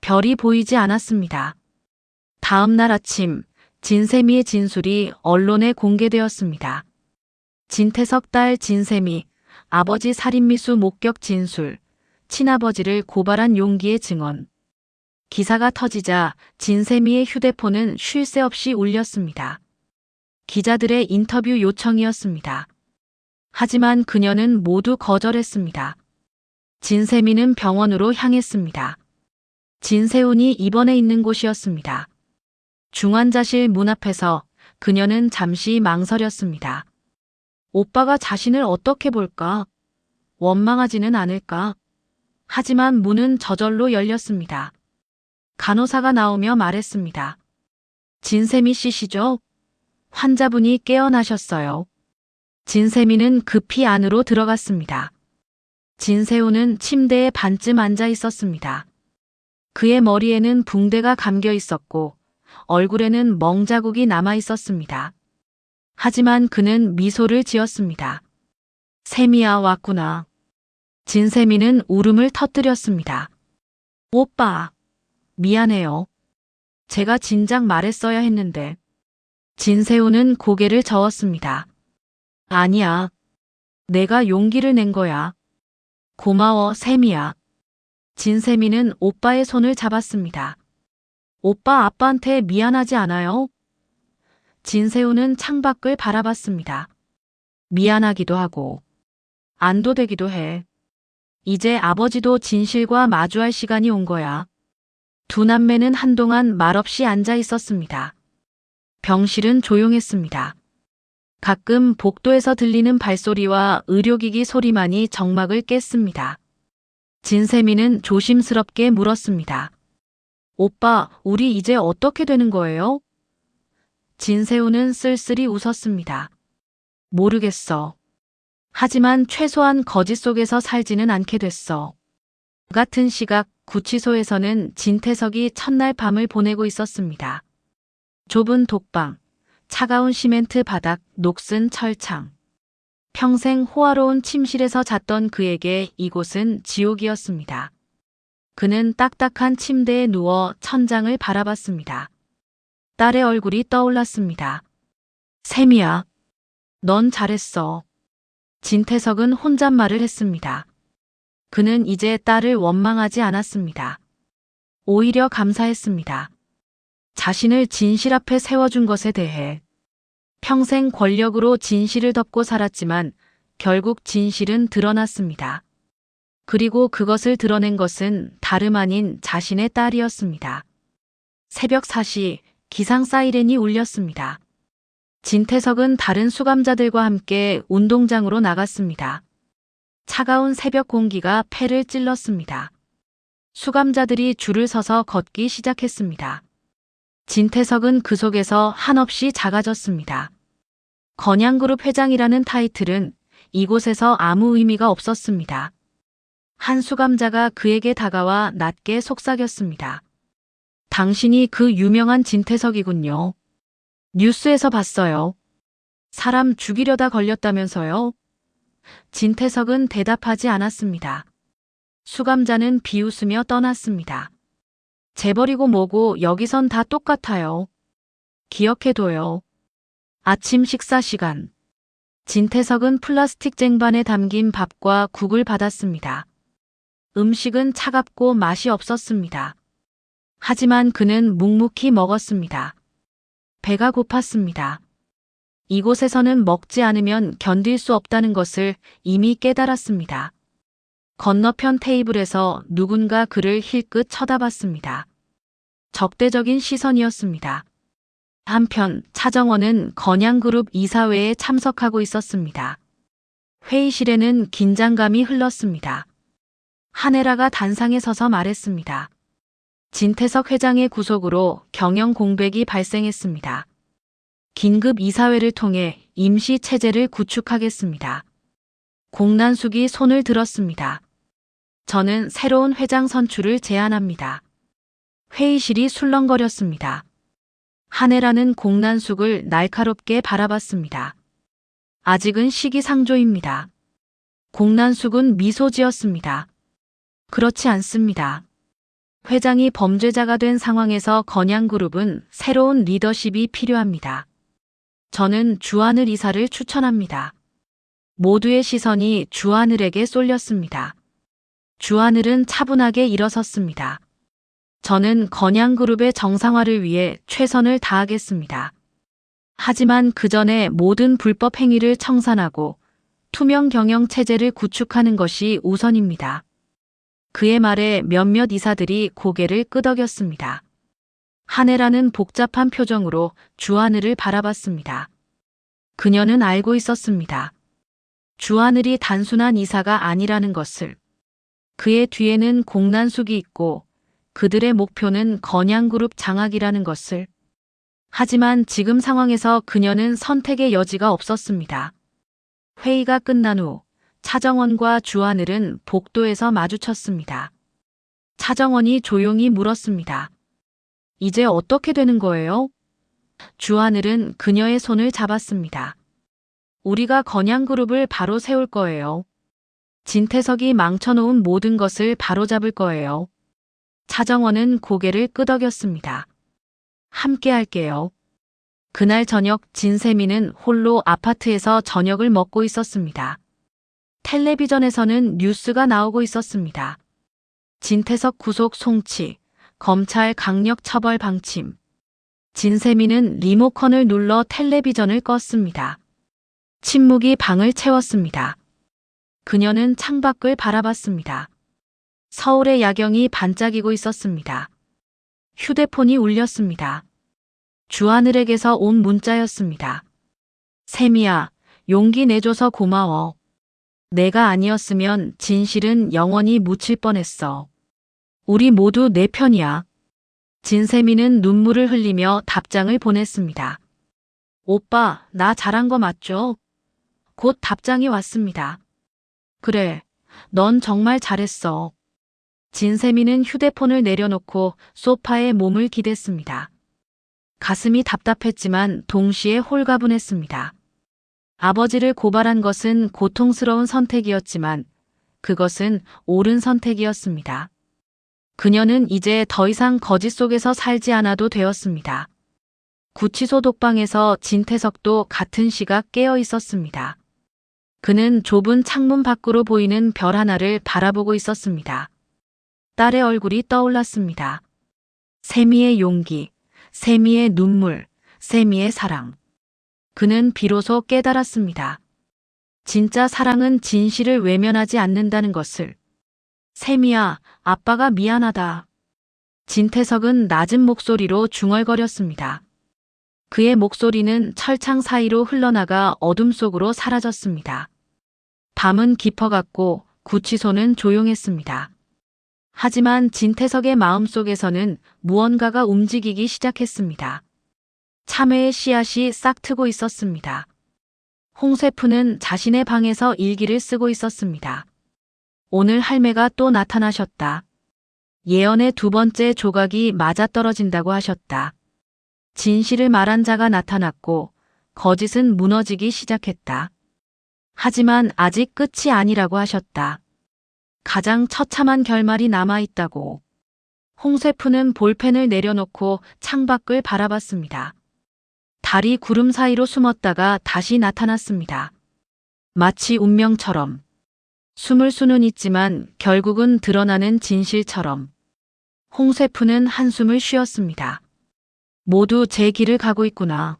별이 보이지 않았습니다. 다음 날 아침 진세미의 진술이 언론에 공개되었습니다. 진태석 딸 진세미, 아버지 살인미수 목격 진술, 친아버지를 고발한 용기의 증언. 기사가 터지자 진세미의 휴대폰은 쉴 새 없이 울렸습니다. 기자들의 인터뷰 요청이었습니다. 하지만 그녀는 모두 거절했습니다. 진세미는 병원으로 향했습니다. 진세훈이 입원해 있는 곳이었습니다. 중환자실 문 앞에서 그녀는 잠시 망설였습니다. 오빠가 자신을 어떻게 볼까? 원망하지는 않을까? 하지만 문은 저절로 열렸습니다. 간호사가 나오며 말했습니다. 진세미 씨시죠? 환자분이 깨어나셨어요. 진세미는 급히 안으로 들어갔습니다. 진세우는 침대에 반쯤 앉아 있었습니다. 그의 머리에는 붕대가 감겨 있었고 얼굴에는 멍자국이 남아 있었습니다. 하지만 그는 미소를 지었습니다. 세미야, 왔구나. 진세미는 울음을 터뜨렸습니다. 오빠, 미안해요. 제가 진작 말했어야 했는데. 진세우는 고개를 저었습니다. 아니야. 내가 용기를 낸 거야. 고마워, 세미야. 진세미는 오빠의 손을 잡았습니다. 오빠, 아빠한테 미안하지 않아요? 진세우는 창밖을 바라봤습니다. 미안하기도 하고 안도되기도 해. 이제 아버지도 진실과 마주할 시간이 온 거야. 두 남매는 한동안 말없이 앉아 있었습니다. 병실은 조용했습니다. 가끔 복도에서 들리는 발소리와 의료기기 소리만이 정막을 깼습니다. 진세미는 조심스럽게 물었습니다. 오빠, 우리 이제 어떻게 되는 거예요? 진세우는 쓸쓸히 웃었습니다. 모르겠어. 하지만 최소한 거짓 속에서 살지는 않게 됐어. 같은 시각 구치소에서는 진태석이 첫날 밤을 보내고 있었습니다. 좁은 독방, 차가운 시멘트 바닥, 녹슨 철창. 평생 호화로운 침실에서 잤던 그에게 이곳은 지옥이었습니다. 그는 딱딱한 침대에 누워 천장을 바라봤습니다. 딸의 얼굴이 떠올랐습니다. 세미야, 넌 잘했어. 진태석은 혼잣말을 했습니다. 그는 이제 딸을 원망하지 않았습니다. 오히려 감사했습니다. 자신을 진실 앞에 세워준 것에 대해. 평생 권력으로 진실을 덮고 살았지만 결국 진실은 드러났습니다. 그리고 그것을 드러낸 것은 다름 아닌 자신의 딸이었습니다. 새벽 4시 기상 사이렌이 울렸습니다. 진태석은 다른 수감자들과 함께 운동장으로 나갔습니다. 차가운 새벽 공기가 폐를 찔렀습니다. 수감자들이 줄을 서서 걷기 시작했습니다. 진태석은 그 속에서 한없이 작아졌습니다. 건양그룹 회장이라는 타이틀은 이곳에서 아무 의미가 없었습니다. 한 수감자가 그에게 다가와 낮게 속삭였습니다. 당신이 그 유명한 진태석이군요. 뉴스에서 봤어요. 사람 죽이려다 걸렸다면서요? 진태석은 대답하지 않았습니다. 수감자는 비웃으며 떠났습니다. 재벌이고 뭐고 여기선 다 똑같아요. 기억해둬요. 아침 식사 시간. 진태석은 플라스틱 쟁반에 담긴 밥과 국을 받았습니다. 음식은 차갑고 맛이 없었습니다. 하지만 그는 묵묵히 먹었습니다. 배가 고팠습니다. 이곳에서는 먹지 않으면 견딜 수 없다는 것을 이미 깨달았습니다. 건너편 테이블에서 누군가 그를 힐끗 쳐다봤습니다. 적대적인 시선이었습니다. 한편 차정원은 건양그룹 이사회에 참석하고 있었습니다. 회의실에는 긴장감이 흘렀습니다. 한혜라가 단상에 서서 말했습니다. 진태석 회장의 구속으로 경영 공백이 발생했습니다. 긴급 이사회를 통해 임시 체제를 구축하겠습니다. 공난숙이 손을 들었습니다. 저는 새로운 회장 선출을 제안합니다. 회의실이 술렁거렸습니다. 한혜라는 공난숙을 날카롭게 바라봤습니다. 아직은 시기상조입니다. 공난숙은 미소 지었습니다. 그렇지 않습니다. 회장이 범죄자가 된 상황에서 건양그룹은 새로운 리더십이 필요합니다. 저는 주하늘 이사를 추천합니다. 모두의 시선이 주하늘에게 쏠렸습니다. 주하늘은 차분하게 일어섰습니다. 저는 건양그룹의 정상화를 위해 최선을 다하겠습니다. 하지만 그 전에 모든 불법 행위를 청산하고 투명 경영 체제를 구축하는 것이 우선입니다. 그의 말에 몇몇 이사들이 고개를 끄덕였습니다. 한혜라는 복잡한 표정으로 주하늘을 바라봤습니다. 그녀는 알고 있었습니다. 주하늘이 단순한 이사가 아니라는 것을. 그의 뒤에는 공난숙이 있고 그들의 목표는 건양그룹 장악이라는 것을. 하지만 지금 상황에서 그녀는 선택의 여지가 없었습니다. 회의가 끝난 후 차정원과 주하늘은 복도에서 마주쳤습니다. 차정원이 조용히 물었습니다. 이제 어떻게 되는 거예요? 주하늘은 그녀의 손을 잡았습니다. 우리가 건양그룹을 바로 세울 거예요. 진태석이 망쳐놓은 모든 것을 바로잡을 거예요. 차정원은 고개를 끄덕였습니다. 함께 할게요. 그날 저녁 진세미는 홀로 아파트에서 저녁을 먹고 있었습니다. 텔레비전에서는 뉴스가 나오고 있었습니다. 진태석 구속 송치, 검찰 강력 처벌 방침. 진세미는 리모컨을 눌러 텔레비전을 껐습니다. 침묵이 방을 채웠습니다. 그녀는 창밖을 바라봤습니다. 서울의 야경이 반짝이고 있었습니다. 휴대폰이 울렸습니다. 주하늘에게서 온 문자였습니다. 세미야, 용기 내줘서 고마워. 내가 아니었으면 진실은 영원히 묻힐 뻔했어. 우리 모두 내 편이야. 진세미는 눈물을 흘리며 답장을 보냈습니다. 오빠, 나 잘한 거 맞죠? 곧 답장이 왔습니다. 그래, 넌 정말 잘했어. 진세미는 휴대폰을 내려놓고 소파에 몸을 기댔습니다. 가슴이 답답했지만 동시에 홀가분했습니다. 아버지를 고발한 것은 고통스러운 선택이었지만 그것은 옳은 선택이었습니다. 그녀는 이제 더 이상 거짓 속에서 살지 않아도 되었습니다. 구치소 독방에서 진태석도 같은 시각 깨어 있었습니다. 그는 좁은 창문 밖으로 보이는 별 하나를 바라보고 있었습니다. 딸의 얼굴이 떠올랐습니다. 세미의 용기, 세미의 눈물, 세미의 사랑. 그는 비로소 깨달았습니다. 진짜 사랑은 진실을 외면하지 않는다는 것을. 세미야, 아빠가 미안하다. 진태석은 낮은 목소리로 중얼거렸습니다. 그의 목소리는 철창 사이로 흘러나가 어둠 속으로 사라졌습니다. 밤은 깊어갔고 구치소는 조용했습니다. 하지만 진태석의 마음속에서는 무언가가 움직이기 시작했습니다. 참회의 씨앗이 싹트고 있었습니다. 홍세프는 자신의 방에서 일기를 쓰고 있었습니다. 오늘 할매가 또 나타나셨다. 예언의 두 번째 조각이 맞아떨어진다고 하셨다. 진실을 말한 자가 나타났고 거짓은 무너지기 시작했다. 하지만 아직 끝이 아니라고 하셨다. 가장 처참한 결말이 남아있다고. 홍세프는 볼펜을 내려놓고 창밖을 바라봤습니다. 달이 구름 사이로 숨었다가 다시 나타났습니다. 마치 운명처럼. 숨을 수는 있지만 결국은 드러나는 진실처럼. 홍세프는 한숨을 쉬었습니다. 모두 제 길을 가고 있구나.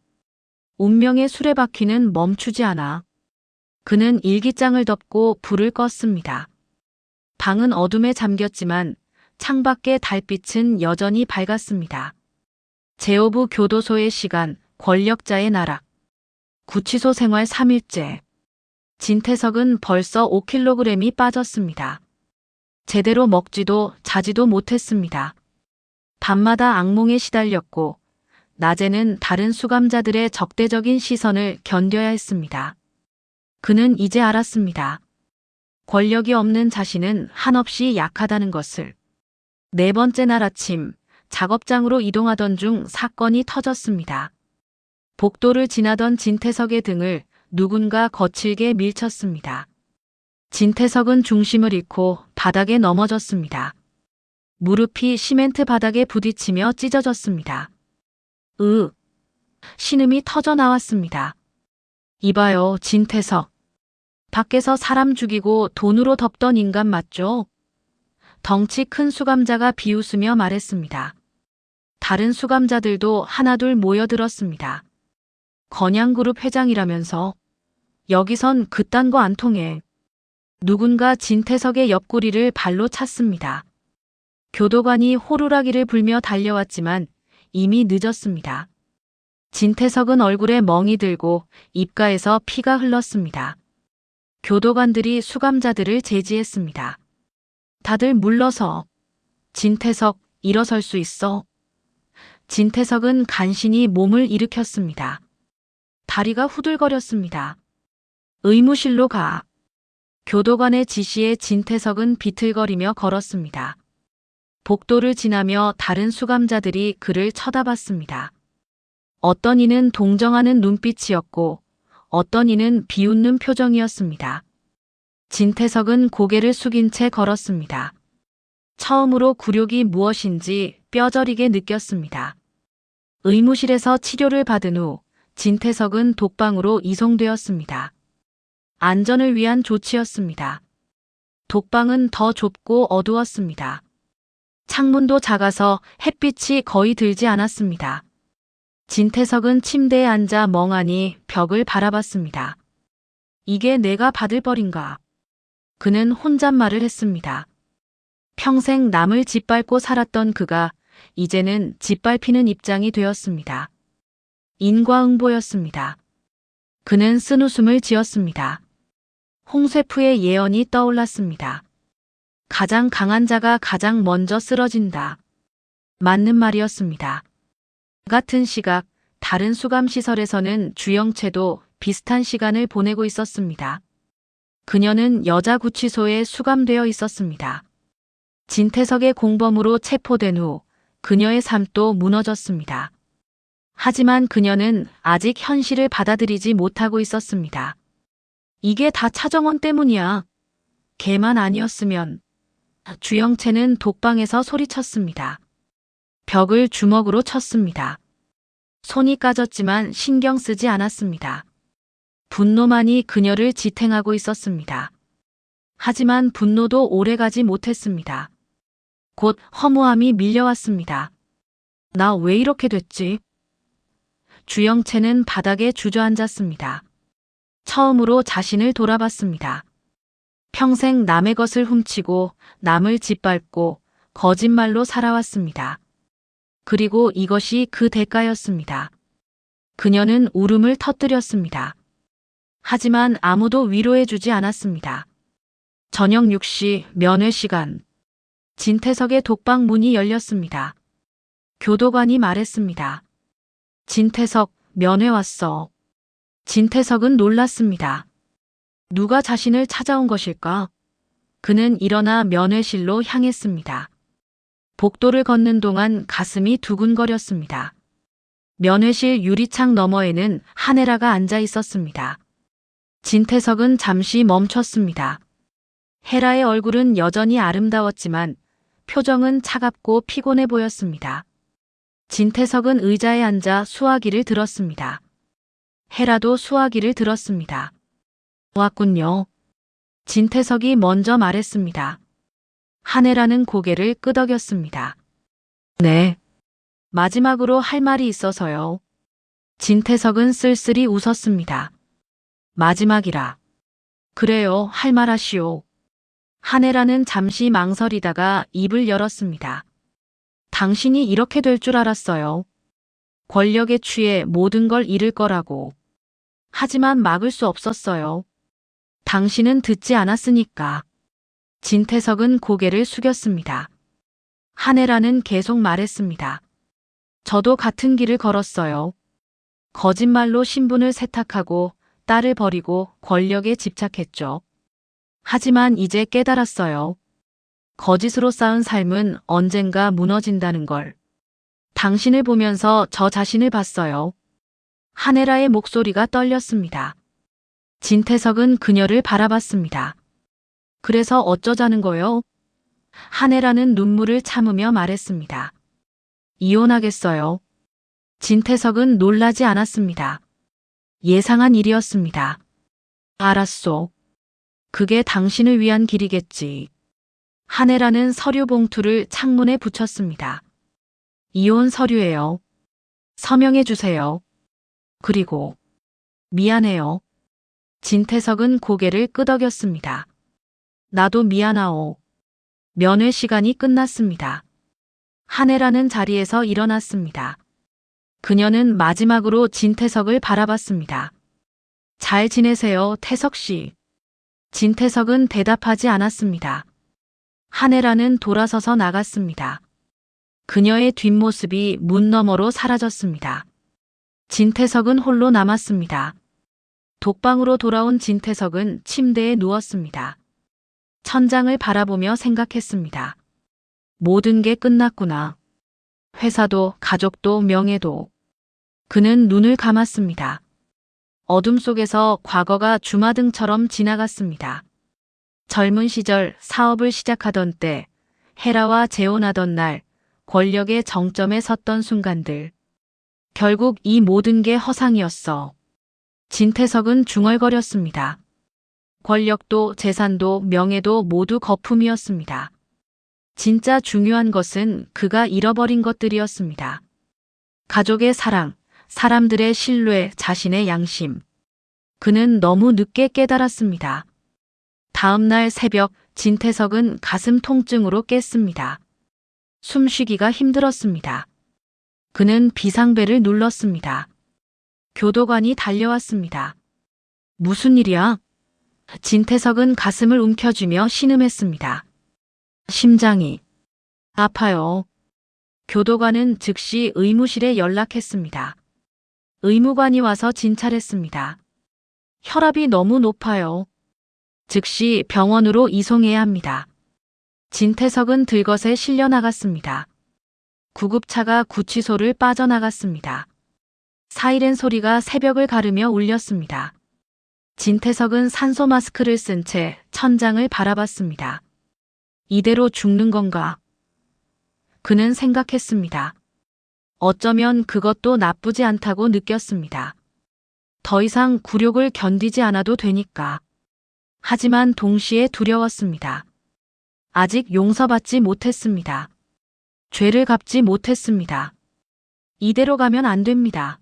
운명의 수레바퀴는 멈추지 않아. 그는 일기장을 덮고 불을 껐습니다. 방은 어둠에 잠겼지만 창밖의 달빛은 여전히 밝았습니다. 제오부 교도소의 시간, 권력자의 나락. 구치소 생활 3일째. 진태석은 벌써 5kg이 빠졌습니다. 제대로 먹지도 자지도 못했습니다. 밤마다 악몽에 시달렸고 낮에는 다른 수감자들의 적대적인 시선을 견뎌야 했습니다. 그는 이제 알았습니다. 권력이 없는 자신은 한없이 약하다는 것을. 네 번째 날 아침, 작업장으로 이동하던 중 사건이 터졌습니다. 복도를 지나던 진태석의 등을 누군가 거칠게 밀쳤습니다. 진태석은 중심을 잃고 바닥에 넘어졌습니다. 무릎이 시멘트 바닥에 부딪히며 찢어졌습니다. 신음이 터져 나왔습니다. 이봐요, 진태석. 밖에서 사람 죽이고 돈으로 덮던 인간 맞죠? 덩치 큰 수감자가 비웃으며 말했습니다. 다른 수감자들도 하나둘 모여들었습니다. 건양그룹 회장이라면서. 여기선 그딴 거 안 통해. 누군가 진태석의 옆구리를 발로 찼습니다. 교도관이 호루라기를 불며 달려왔지만 이미 늦었습니다. 진태석은 얼굴에 멍이 들고 입가에서 피가 흘렀습니다. 교도관들이 수감자들을 제지했습니다. 다들 물러서. 진태석, 일어설 수 있어. 진태석은 간신히 몸을 일으켰습니다. 다리가 후들거렸습니다. 의무실로 가. 교도관의 지시에 진태석은 비틀거리며 걸었습니다. 복도를 지나며 다른 수감자들이 그를 쳐다봤습니다. 어떤 이는 동정하는 눈빛이었고 어떤 이는 비웃는 표정이었습니다. 진태석은 고개를 숙인 채 걸었습니다. 처음으로 굴욕이 무엇인지 뼈저리게 느꼈습니다. 의무실에서 치료를 받은 후 진태석은 독방으로 이송되었습니다. 안전을 위한 조치였습니다. 독방은 더 좁고 어두웠습니다. 창문도 작아서 햇빛이 거의 들지 않았습니다. 진태석은 침대에 앉아 멍하니 벽을 바라봤습니다. 이게 내가 받을 벌인가? 그는 혼잣말을 했습니다. 평생 남을 짓밟고 살았던 그가 이제는 짓밟히는 입장이 되었습니다. 인과응보였습니다. 그는 쓴웃음을 지었습니다. 홍쇠프의 예언이 떠올랐습니다. 가장 강한 자가 가장 먼저 쓰러진다. 맞는 말이었습니다. 같은 시각 다른 수감시설에서는 주영채도 비슷한 시간을 보내고 있었습니다. 그녀는 여자구치소에 수감되어 있었습니다. 진태석의 공범으로 체포된 후 그녀의 삶도 무너졌습니다. 하지만 그녀는 아직 현실을 받아들이지 못하고 있었습니다. 이게 다 차정원 때문이야. 걔만 아니었으면. 주영채는 독방에서 소리쳤습니다. 벽을 주먹으로 쳤습니다. 손이 까졌지만 신경 쓰지 않았습니다. 분노만이 그녀를 지탱하고 있었습니다. 하지만 분노도 오래가지 못했습니다. 곧 허무함이 밀려왔습니다. 나 왜 이렇게 됐지? 주영채는 바닥에 주저앉았습니다. 처음으로 자신을 돌아봤습니다. 평생 남의 것을 훔치고 남을 짓밟고 거짓말로 살아왔습니다. 그리고 이것이 그 대가였습니다. 그녀는 울음을 터뜨렸습니다. 하지만 아무도 위로해주지 않았습니다. 저녁 6시 면회 시간. 진태석의 독방 문이 열렸습니다. 교도관이 말했습니다. 진태석, 면회 왔어. 진태석은 놀랐습니다. 누가 자신을 찾아온 것일까? 그는 일어나 면회실로 향했습니다. 복도를 걷는 동안 가슴이 두근거렸습니다. 면회실 유리창 너머에는 한혜라가 앉아 있었습니다. 진태석은 잠시 멈췄습니다. 헤라의 얼굴은 여전히 아름다웠지만 표정은 차갑고 피곤해 보였습니다. 진태석은 의자에 앉아 수화기를 들었습니다. 헤라도 수화기를 들었습니다. 왔군요. 진태석이 먼저 말했습니다. 한혜라는 고개를 끄덕였습니다. 네. 마지막으로 할 말이 있어서요. 진태석은 쓸쓸히 웃었습니다. 마지막이라. 그래요, 할 말 하시오. 한혜라는 잠시 망설이다가 입을 열었습니다. 당신이 이렇게 될 줄 알았어요. 권력에 취해 모든 걸 잃을 거라고. 하지만 막을 수 없었어요. 당신은 듣지 않았으니까. 진태석은 고개를 숙였습니다. 한혜라는 계속 말했습니다. 저도 같은 길을 걸었어요. 거짓말로 신분을 세탁하고 딸을 버리고 권력에 집착했죠. 하지만 이제 깨달았어요. 거짓으로 쌓은 삶은 언젠가 무너진다는 걸. 당신을 보면서 저 자신을 봤어요. 한혜라의 목소리가 떨렸습니다. 진태석은 그녀를 바라봤습니다. 그래서 어쩌자는 거요? 한혜라는 눈물을 참으며 말했습니다. 이혼하겠어요. 진태석은 놀라지 않았습니다. 예상한 일이었습니다. 알았소. 그게 당신을 위한 길이겠지. 한혜라는 서류 봉투를 창문에 붙였습니다. 이혼 서류예요. 서명해 주세요. 그리고 미안해요. 진태석은 고개를 끄덕였습니다. 나도 미안하오. 면회 시간이 끝났습니다. 한혜라는 자리에서 일어났습니다. 그녀는 마지막으로 진태석을 바라봤습니다. 잘 지내세요, 태석 씨. 진태석은 대답하지 않았습니다. 한혜라는 돌아서서 나갔습니다. 그녀의 뒷모습이 문 너머로 사라졌습니다. 진태석은 홀로 남았습니다. 독방으로 돌아온 진태석은 침대에 누웠습니다. 천장을 바라보며 생각했습니다. 모든 게 끝났구나. 회사도, 가족도, 명예도. 그는 눈을 감았습니다. 어둠 속에서 과거가 주마등처럼 지나갔습니다. 젊은 시절 사업을 시작하던 때, 헤라와 재혼하던 날, 권력의 정점에 섰던 순간들. 결국 이 모든 게 허상이었어. 진태석은 중얼거렸습니다. 권력도 재산도 명예도 모두 거품이었습니다. 진짜 중요한 것은 그가 잃어버린 것들이었습니다. 가족의 사랑, 사람들의 신뢰, 자신의 양심. 그는 너무 늦게 깨달았습니다. 다음 날 새벽 진태석은 가슴 통증으로 깼습니다. 숨쉬기가 힘들었습니다. 그는 비상벨을 눌렀습니다. 교도관이 달려왔습니다. 무슨 일이야? 진태석은 가슴을 움켜쥐며 신음했습니다. 심장이 아파요. 교도관은 즉시 의무실에 연락했습니다. 의무관이 와서 진찰했습니다. 혈압이 너무 높아요. 즉시 병원으로 이송해야 합니다. 진태석은 들것에 실려 나갔습니다. 구급차가 구치소를 빠져나갔습니다. 사이렌 소리가 새벽을 가르며 울렸습니다. 진태석은 산소 마스크를 쓴 채 천장을 바라봤습니다. 이대로 죽는 건가? 그는 생각했습니다. 어쩌면 그것도 나쁘지 않다고 느꼈습니다. 더 이상 굴욕을 견디지 않아도 되니까. 하지만 동시에 두려웠습니다. 아직 용서받지 못했습니다. 죄를 갚지 못했습니다. 이대로 가면 안 됩니다.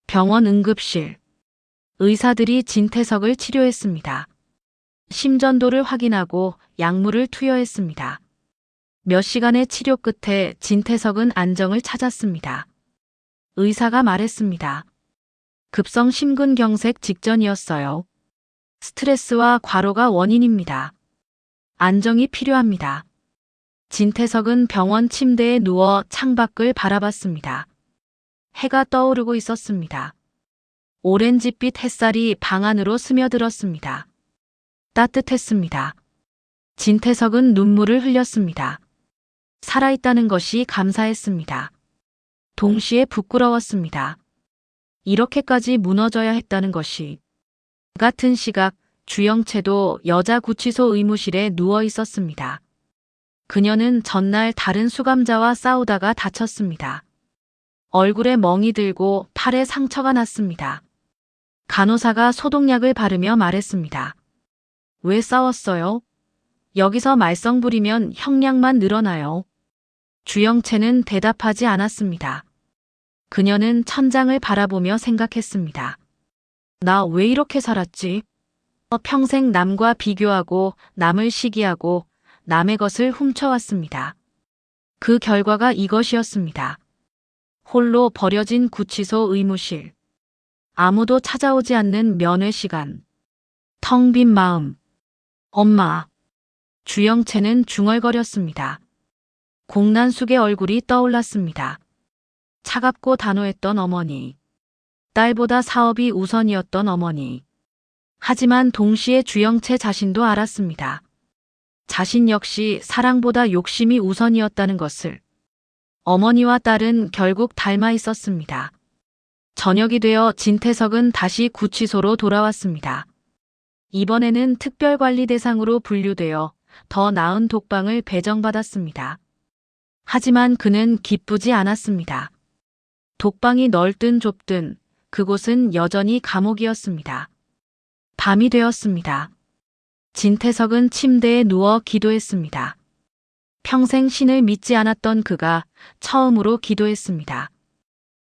병원 응급실. 의사들이 진태석을 치료했습니다. 심전도를 확인하고 약물을 투여했습니다. 몇 시간의 치료 끝에 진태석은 안정을 찾았습니다. 의사가 말했습니다. 급성 심근경색 직전이었어요. 스트레스와 과로가 원인입니다. 안정이 필요합니다. 진태석은 병원 침대에 누워 창밖을 바라봤습니다. 해가 떠오르고 있었습니다. 오렌지빛 햇살이 방 안으로 스며들었습니다. 따뜻했습니다. 진태석은 눈물을 흘렸습니다. 살아있다는 것이 감사했습니다. 동시에 부끄러웠습니다. 이렇게까지 무너져야 했다는 것이. 같은 시각 주영채도 여자 구치소 의무실에 누워 있었습니다. 그녀는 전날 다른 수감자와 싸우다가 다쳤습니다. 얼굴에 멍이 들고 팔에 상처가 났습니다. 간호사가 소독약을 바르며 말했습니다. 왜 싸웠어요? 여기서 말썽 부리면 형량만 늘어나요. 주영채는 대답하지 않았습니다. 그녀는 천장을 바라보며 생각했습니다. 나 왜 이렇게 살았지? 평생 남과 비교하고 남을 시기하고 남의 것을 훔쳐왔습니다. 그 결과가 이것이었습니다. 홀로 버려진 구치소 의무실. 아무도 찾아오지 않는 면회 시간. 텅 빈 마음. 엄마. 주영채는 중얼거렸습니다. 공난숙의 얼굴이 떠올랐습니다. 차갑고 단호했던 어머니. 딸보다 사업이 우선이었던 어머니. 하지만 동시에 주영채 자신도 알았습니다. 자신 역시 사랑보다 욕심이 우선이었다는 것을. 어머니와 딸은 결국 닮아 있었습니다. 저녁이 되어 진태석은 다시 구치소로 돌아왔습니다. 이번에는 특별관리 대상으로 분류되어 더 나은 독방을 배정받았습니다. 하지만 그는 기쁘지 않았습니다. 독방이 넓든 좁든 그곳은 여전히 감옥이었습니다. 밤이 되었습니다. 진태석은 침대에 누워 기도했습니다. 평생 신을 믿지 않았던 그가 처음으로 기도했습니다.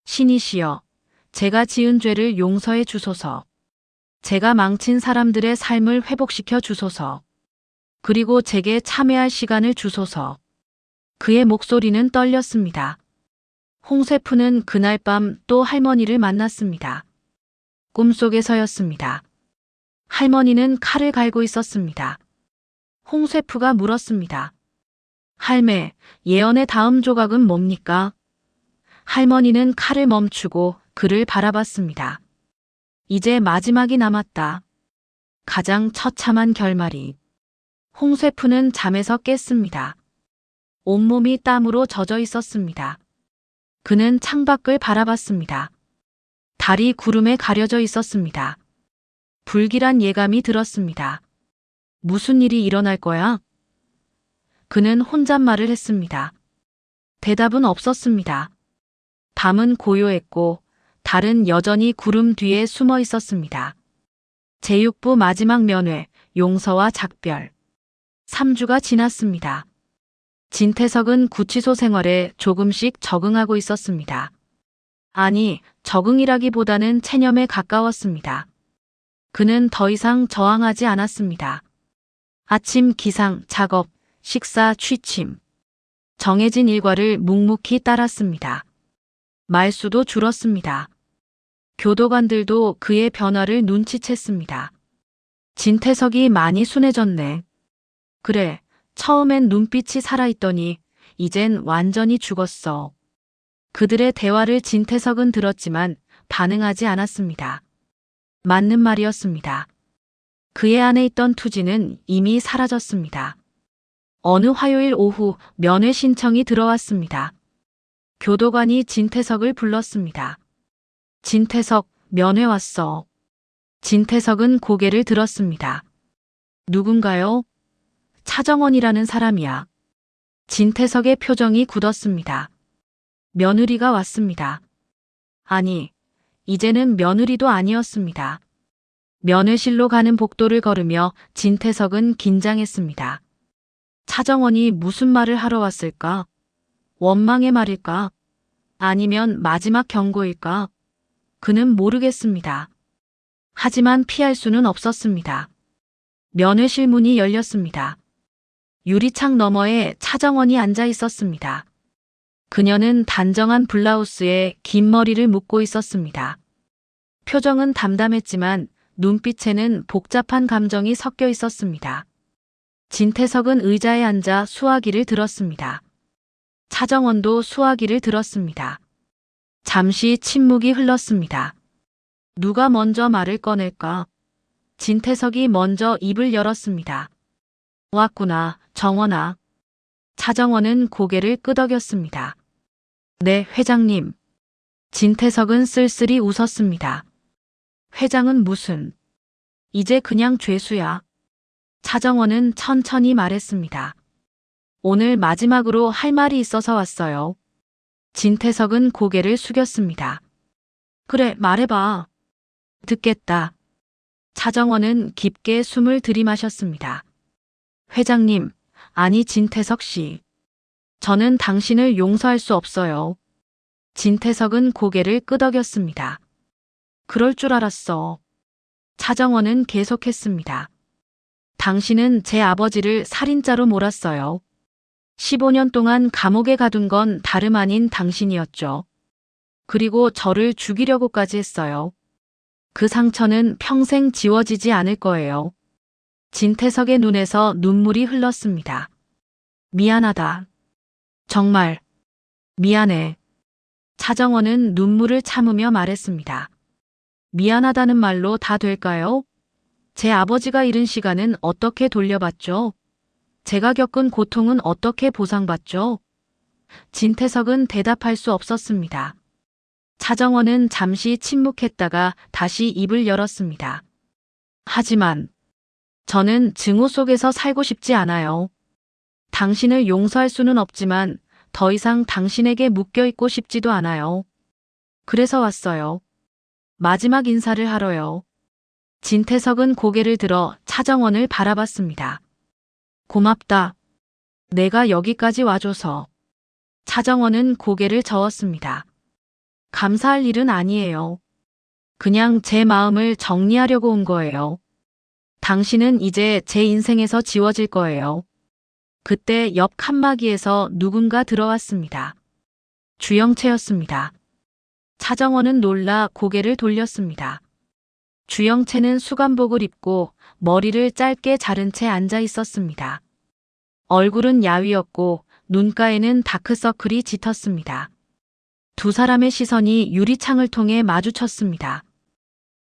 신이시여, 제가 지은 죄를 용서해 주소서. 제가 망친 사람들의 삶을 회복시켜 주소서. 그리고 제게 참회할 시간을 주소서. 그의 목소리는 떨렸습니다. 홍쇠프는 그날 밤 또 할머니를 만났습니다. 꿈속에서였습니다. 할머니는 칼을 갈고 있었습니다. 홍쇠프가 물었습니다. 할매, 예언의 다음 조각은 뭡니까? 할머니는 칼을 멈추고 그를 바라봤습니다. 이제 마지막이 남았다. 가장 처참한 결말이. 홍쇠푸는 잠에서 깼습니다. 온몸이 땀으로 젖어 있었습니다. 그는 창밖을 바라봤습니다. 달이 구름에 가려져 있었습니다. 불길한 예감이 들었습니다. 무슨 일이 일어날 거야? 그는 혼잣말을 했습니다. 대답은 없었습니다. 밤은 고요했고 달은 여전히 구름 뒤에 숨어 있었습니다. 제6부 마지막 면회, 용서와 작별. 3주가 지났습니다. 진태석은 구치소 생활에 조금씩 적응하고 있었습니다. 아니, 적응이라기보다는 체념에 가까웠습니다. 그는 더 이상 저항하지 않았습니다. 아침 기상, 작업, 식사, 취침. 정해진 일과를 묵묵히 따랐습니다. 말수도 줄었습니다. 교도관들도 그의 변화를 눈치챘습니다. 진태석이 많이 순해졌네. 그래, 처음엔 눈빛이 살아있더니 이젠 완전히 죽었어. 그들의 대화를 진태석은 들었지만 반응하지 않았습니다. 맞는 말이었습니다. 그의 안에 있던 투지는 이미 사라졌습니다. 어느 화요일 오후 면회 신청이 들어왔습니다. 교도관이 진태석을 불렀습니다. 진태석, 면회 왔어. 진태석은 고개를 들었습니다. 누군가요? 차정원이라는 사람이야. 진태석의 표정이 굳었습니다. 며느리가 왔습니다. 아니, 이제는 며느리도 아니었습니다. 면회실로 가는 복도를 걸으며 진태석은 긴장했습니다. 차정원이 무슨 말을 하러 왔을까? 원망의 말일까? 아니면 마지막 경고일까? 그는 모르겠습니다. 하지만 피할 수는 없었습니다. 면회실 문이 열렸습니다. 유리창 너머에 차정원이 앉아 있었습니다. 그녀는 단정한 블라우스에 긴 머리를 묶고 있었습니다. 표정은 담담했지만 눈빛에는 복잡한 감정이 섞여 있었습니다. 진태석은 의자에 앉아 수화기를 들었습니다. 차정원도 수화기를 들었습니다. 잠시 침묵이 흘렀습니다. 누가 먼저 말을 꺼낼까? 진태석이 먼저 입을 열었습니다. 왔구나, 정원아. 차정원은 고개를 끄덕였습니다. 네, 회장님. 진태석은 쓸쓸히 웃었습니다. 회장은 무슨? 이제 그냥 죄수야. 차정원은 천천히 말했습니다. 오늘 마지막으로 할 말이 있어서 왔어요. 진태석은 고개를 숙였습니다. 그래, 말해봐. 듣겠다. 차정원은 깊게 숨을 들이마셨습니다. 회장님, 아니 진태석 씨. 저는 당신을 용서할 수 없어요. 진태석은 고개를 끄덕였습니다. 그럴 줄 알았어. 차정원은 계속했습니다. 당신은 제 아버지를 살인자로 몰았어요. 15년 동안 감옥에 가둔 건 다름 아닌 당신이었죠. 그리고 저를 죽이려고까지 했어요. 그 상처는 평생 지워지지 않을 거예요. 진태석의 눈에서 눈물이 흘렀습니다. 미안하다. 정말 미안해. 차정원은 눈물을 참으며 말했습니다. 미안하다는 말로 다 될까요? 제 아버지가 잃은 시간은 어떻게 돌려받죠? 제가 겪은 고통은 어떻게 보상받죠? 진태석은 대답할 수 없었습니다. 차정원은 잠시 침묵했다가 다시 입을 열었습니다. 하지만 저는 증오 속에서 살고 싶지 않아요. 당신을 용서할 수는 없지만 더 이상 당신에게 묶여있고 싶지도 않아요. 그래서 왔어요. 마지막 인사를 하러요. 진태석은 고개를 들어 차정원을 바라봤습니다. 고맙다. 내가 여기까지 와줘서. 차정원은 고개를 저었습니다. 감사할 일은 아니에요. 그냥 제 마음을 정리하려고 온 거예요. 당신은 이제 제 인생에서 지워질 거예요. 그때 옆 칸막이에서 누군가 들어왔습니다. 주영채였습니다. 차정원은 놀라 고개를 돌렸습니다. 주영채는 수감복을 입고 머리를 짧게 자른 채 앉아 있었습니다. 얼굴은 야위었고 눈가에는 다크서클이 짙었습니다. 두 사람의 시선이 유리창을 통해 마주쳤습니다.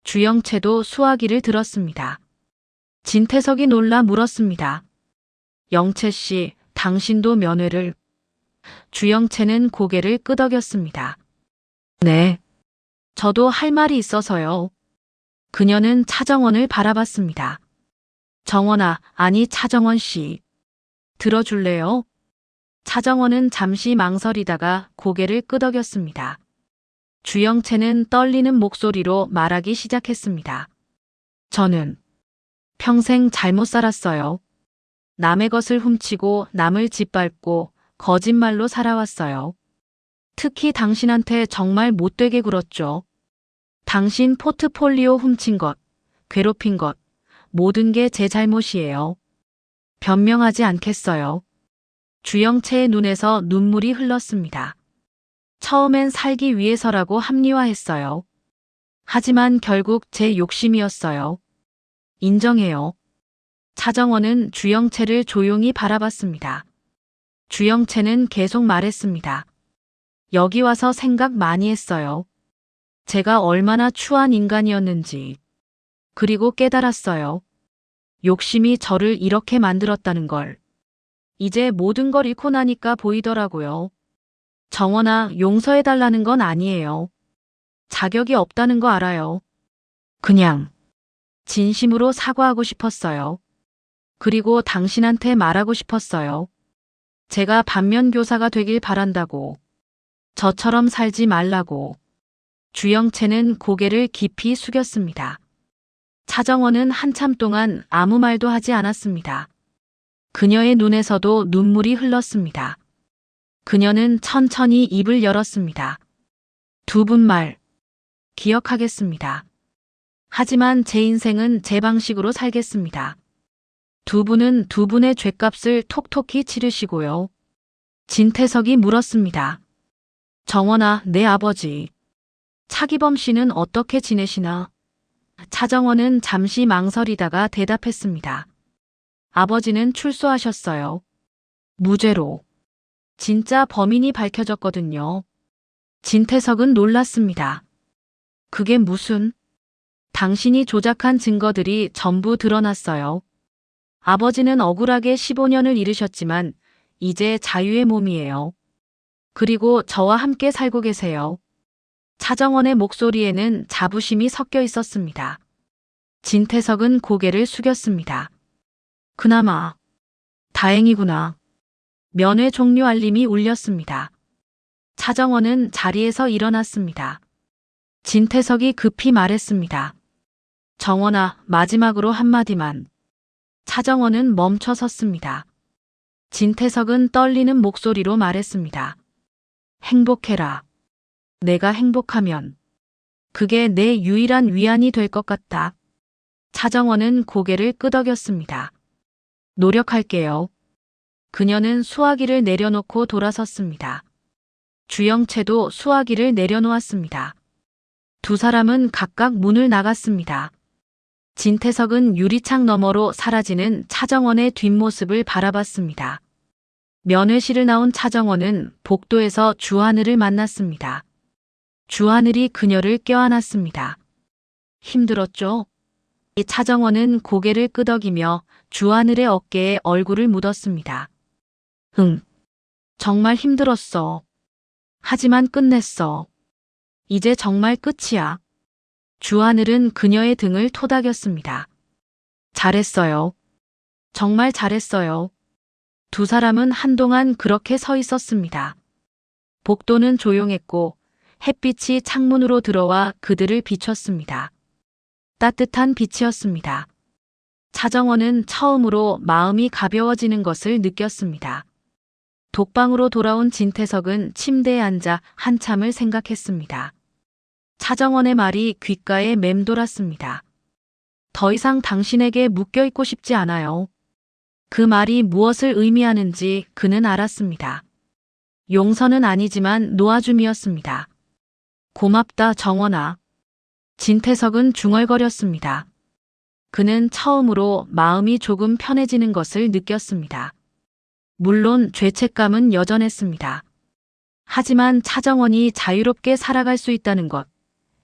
주영채도 수화기를 들었습니다. 진태석이 놀라 물었습니다. 영채 씨, 당신도 면회를... 주영채는 고개를 끄덕였습니다. 네. 저도 할 말이 있어서요. 그녀는 차정원을 바라봤습니다. 정원아, 아니 차정원 씨. 들어줄래요? 차정원은 잠시 망설이다가 고개를 끄덕였습니다. 주영채는 떨리는 목소리로 말하기 시작했습니다. 저는 평생 잘못 살았어요. 남의 것을 훔치고 남을 짓밟고 거짓말로 살아왔어요. 특히 당신한테 정말 못되게 굴었죠. 당신 포트폴리오 훔친 것, 괴롭힌 것, 모든 게 제 잘못이에요. 변명하지 않겠어요. 주영채의 눈에서 눈물이 흘렀습니다. 처음엔 살기 위해서라고 합리화했어요. 하지만 결국 제 욕심이었어요. 인정해요. 차정원은 주영채를 조용히 바라봤습니다. 주영채는 계속 말했습니다. 여기 와서 생각 많이 했어요. 제가 얼마나 추한 인간이었는지. 그리고 깨달았어요. 욕심이 저를 이렇게 만들었다는 걸. 이제 모든 걸 잃고 나니까 보이더라고요. 정원아, 용서해달라는 건 아니에요. 자격이 없다는 거 알아요. 그냥 진심으로 사과하고 싶었어요. 그리고 당신한테 말하고 싶었어요. 제가 반면교사가 되길 바란다고. 저처럼 살지 말라고. 주영채는 고개를 깊이 숙였습니다. 차정원은 한참 동안 아무 말도 하지 않았습니다. 그녀의 눈에서도 눈물이 흘렀습니다. 그녀는 천천히 입을 열었습니다. 두 분 말 기억하겠습니다. 하지만 제 인생은 제 방식으로 살겠습니다. 두 분은 두 분의 죗값을 톡톡히 치르시고요. 진태석이 물었습니다. 정원아, 내 아버지. 차기범 씨는 어떻게 지내시나? 차정원은 잠시 망설이다가 대답했습니다. 아버지는 출소하셨어요. 무죄로. 진짜 범인이 밝혀졌거든요. 진태석은 놀랐습니다. 그게 무슨... 당신이 조작한 증거들이 전부 드러났어요. 아버지는 억울하게 15년을 잃으셨지만 이제 자유의 몸이에요. 그리고 저와 함께 살고 계세요. 차정원의 목소리에는 자부심이 섞여 있었습니다. 진태석은 고개를 숙였습니다. 그나마 다행이구나. 면회 종료 알림이 울렸습니다. 차정원은 자리에서 일어났습니다. 진태석이 급히 말했습니다. 정원아, 마지막으로 한마디만. 차정원은 멈춰 섰습니다. 진태석은 떨리는 목소리로 말했습니다. 행복해라. 내가 행복하면 그게 내 유일한 위안이 될 것 같다. 차정원은 고개를 끄덕였습니다. 노력할게요. 그녀는 수화기를 내려놓고 돌아섰습니다. 주영채도 수화기를 내려놓았습니다. 두 사람은 각각 문을 나갔습니다. 진태석은 유리창 너머로 사라지는 차정원의 뒷모습을 바라봤습니다. 면회실을 나온 차정원은 복도에서 주하늘을 만났습니다. 주하늘이 그녀를 껴안았습니다. 힘들었죠? 차정원은 고개를 끄덕이며 주하늘의 어깨에 얼굴을 묻었습니다. 응, 정말 힘들었어. 하지만 끝냈어. 이제 정말 끝이야. 주하늘은 그녀의 등을 토닥였습니다. 잘했어요. 정말 잘했어요. 두 사람은 한동안 그렇게 서 있었습니다. 복도는 조용했고 햇빛이 창문으로 들어와 그들을 비췄습니다. 따뜻한 빛이었습니다. 차정원은 처음으로 마음이 가벼워지는 것을 느꼈습니다. 독방으로 돌아온 진태석은 침대에 앉아 한참을 생각했습니다. 차정원의 말이 귓가에 맴돌았습니다. 더 이상 당신에게 묶여있고 싶지 않아요. 그 말이 무엇을 의미하는지 그는 알았습니다. 용서는 아니지만 놓아줌이었습니다. 고맙다, 정원아. 진태석은 중얼거렸습니다. 그는 처음으로 마음이 조금 편해지는 것을 느꼈습니다. 물론 죄책감은 여전했습니다. 하지만 차정원이 자유롭게 살아갈 수 있다는 것,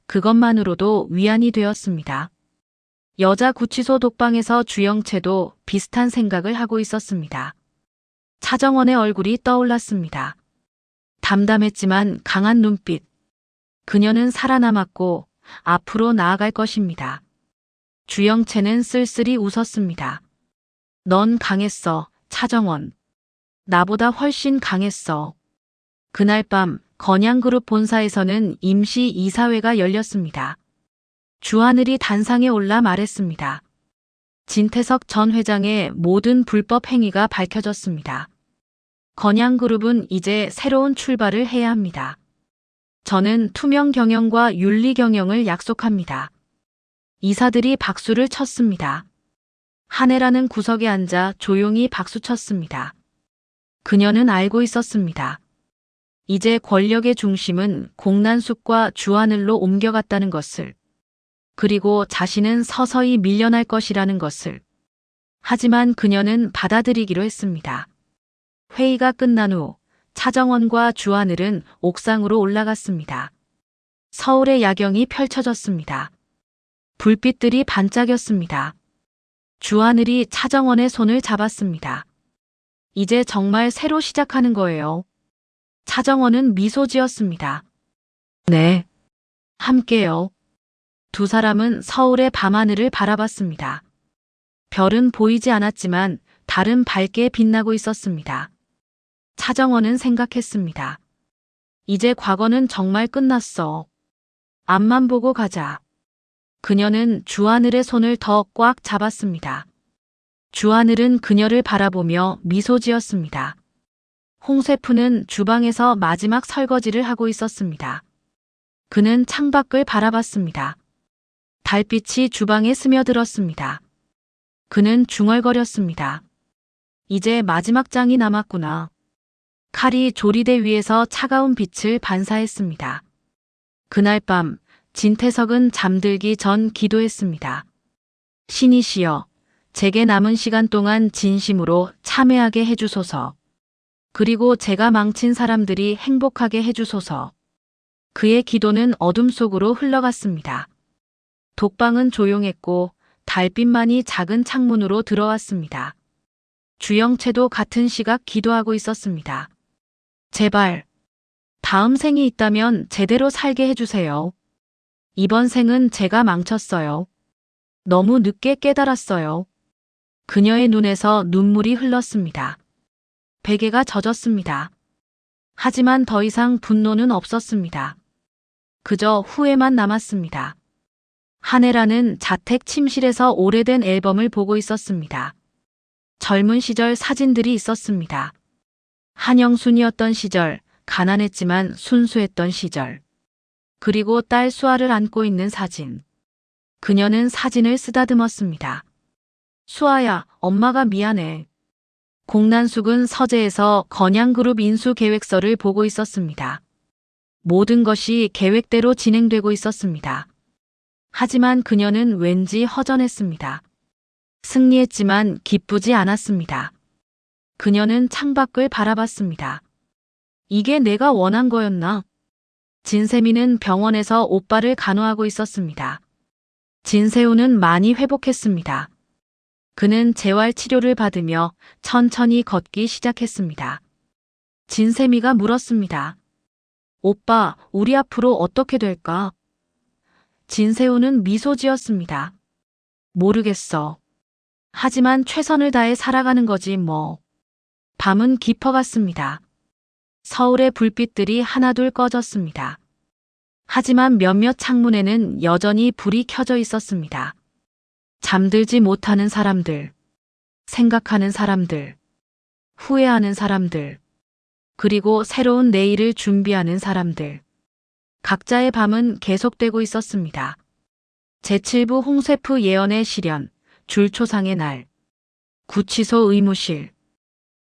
그것만으로도 위안이 되었습니다. 여자 구치소 독방에서 주영채도 비슷한 생각을 하고 있었습니다. 차정원의 얼굴이 떠올랐습니다. 담담했지만 강한 눈빛. 그녀는 살아남았고 앞으로 나아갈 것입니다. 주영채는 쓸쓸히 웃었습니다. 넌 강했어, 차정원. 나보다 훨씬 강했어. 그날 밤 건양그룹 본사에서는 임시 이사회가 열렸습니다. 주하늘이 단상에 올라 말했습니다. 진태석 전 회장의 모든 불법 행위가 밝혀졌습니다. 건양그룹은 이제 새로운 출발을 해야 합니다. 저는 투명 경영과 윤리 경영을 약속합니다. 이사들이 박수를 쳤습니다. 한혜라는 구석에 앉아 조용히 박수쳤습니다. 그녀는 알고 있었습니다. 이제 권력의 중심은 공난숙과 주하늘로 옮겨갔다는 것을, 그리고 자신은 서서히 밀려날 것이라는 것을. 하지만 그녀는 받아들이기로 했습니다. 회의가 끝난 후 차정원과 주하늘은 옥상으로 올라갔습니다. 서울의 야경이 펼쳐졌습니다. 불빛들이 반짝였습니다. 주하늘이 차정원의 손을 잡았습니다. 이제 정말 새로 시작하는 거예요. 차정원은 미소 지었습니다. 네, 함께요. 두 사람은 서울의 밤하늘을 바라봤습니다. 별은 보이지 않았지만 달은 밝게 빛나고 있었습니다. 차정원은 생각했습니다. 이제 과거는 정말 끝났어. 앞만 보고 가자. 그녀는 주하늘의 손을 더 꽉 잡았습니다. 주하늘은 그녀를 바라보며 미소 지었습니다. 홍 셰프는 주방에서 마지막 설거지를 하고 있었습니다. 그는 창밖을 바라봤습니다. 달빛이 주방에 스며들었습니다. 그는 중얼거렸습니다. 이제 마지막 장이 남았구나. 칼이 조리대 위에서 차가운 빛을 반사했습니다. 그날 밤 진태석은 잠들기 전 기도했습니다. 신이시여, 제게 남은 시간 동안 진심으로 참회하게 해주소서. 그리고 제가 망친 사람들이 행복하게 해주소서. 그의 기도는 어둠 속으로 흘러갔습니다. 독방은 조용했고 달빛만이 작은 창문으로 들어왔습니다. 주영채도 같은 시각 기도하고 있었습니다. 제발, 다음 생이 있다면 제대로 살게 해주세요. 이번 생은 제가 망쳤어요. 너무 늦게 깨달았어요. 그녀의 눈에서 눈물이 흘렀습니다. 베개가 젖었습니다. 하지만 더 이상 분노는 없었습니다. 그저 후회만 남았습니다. 한혜라는 자택 침실에서 오래된 앨범을 보고 있었습니다. 젊은 시절 사진들이 있었습니다. 한영순이었던 시절, 가난했지만 순수했던 시절. 그리고 딸 수아를 안고 있는 사진. 그녀는 사진을 쓰다듬었습니다. 수아야, 엄마가 미안해. 공난숙은 서재에서 건양그룹 인수 계획서를 보고 있었습니다. 모든 것이 계획대로 진행되고 있었습니다. 하지만 그녀는 왠지 허전했습니다. 승리했지만 기쁘지 않았습니다. 그녀는 창밖을 바라봤습니다. 이게 내가 원한 거였나? 진세미는 병원에서 오빠를 간호하고 있었습니다. 진세우는 많이 회복했습니다. 그는 재활 치료를 받으며 천천히 걷기 시작했습니다. 진세미가 물었습니다. 오빠, 우리 앞으로 어떻게 될까? 진세우는 미소 지었습니다. 모르겠어. 하지만 최선을 다해 살아가는 거지 뭐. 밤은 깊어갔습니다. 서울의 불빛들이 하나둘 꺼졌습니다. 하지만 몇몇 창문에는 여전히 불이 켜져 있었습니다. 잠들지 못하는 사람들, 생각하는 사람들, 후회하는 사람들, 그리고 새로운 내일을 준비하는 사람들. 각자의 밤은 계속되고 있었습니다. 제7부 홍 셰프 예언의 실현, 줄초상의 날. 구치소 의무실.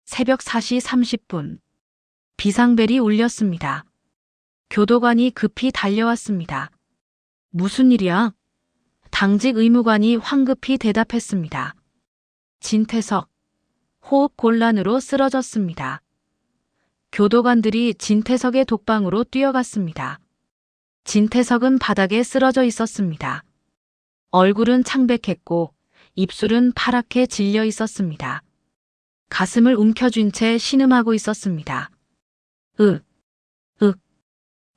새벽 4시 30분. 비상벨이 울렸습니다. 교도관이 급히 달려왔습니다. 무슨 일이야? 당직 의무관이 황급히 대답했습니다. 진태석, 호흡 곤란으로 쓰러졌습니다. 교도관들이 진태석의 독방으로 뛰어갔습니다. 진태석은 바닥에 쓰러져 있었습니다. 얼굴은 창백했고 입술은 파랗게 질려 있었습니다. 가슴을 움켜쥔 채 신음하고 있었습니다.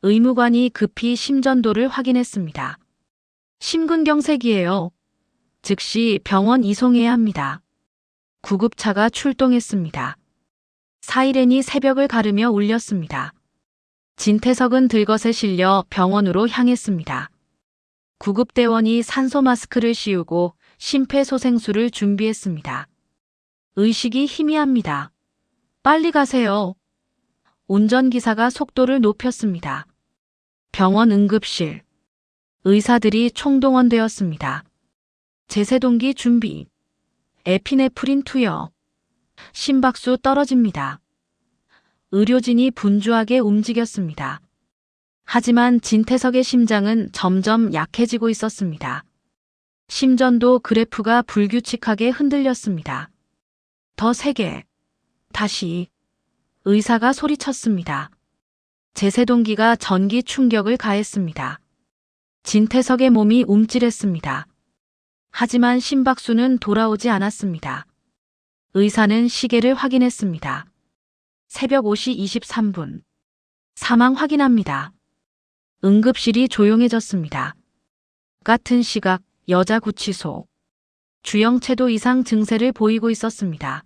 의무관이 급히 심전도를 확인했습니다. 심근경색이에요. 즉시 병원 이송해야 합니다. 구급차가 출동했습니다. 사이렌이 새벽을 가르며 울렸습니다. 진태석은 들것에 실려 병원으로 향했습니다. 구급대원이 산소 마스크를 씌우고 심폐소생술을 준비했습니다. 의식이 희미합니다. 빨리 가세요. 운전기사가 속도를 높였습니다. 병원 응급실. 의사들이 총동원되었습니다. 제세동기 준비. 에피네프린 투여. 심박수 떨어집니다. 의료진이 분주하게 움직였습니다. 하지만 진태석의 심장은 점점 약해지고 있었습니다. 심전도 그래프가 불규칙하게 흔들렸습니다. 더 세게. 다시. 의사가 소리쳤습니다. 제세동기가 전기 충격을 가했습니다. 진태석의 몸이 움찔했습니다. 하지만 심박수는 돌아오지 않았습니다. 의사는 시계를 확인했습니다. 새벽 5시 23분. 사망 확인합니다. 응급실이 조용해졌습니다. 같은 시각 여자 구치소. 주영채도 이상 증세를 보이고 있었습니다.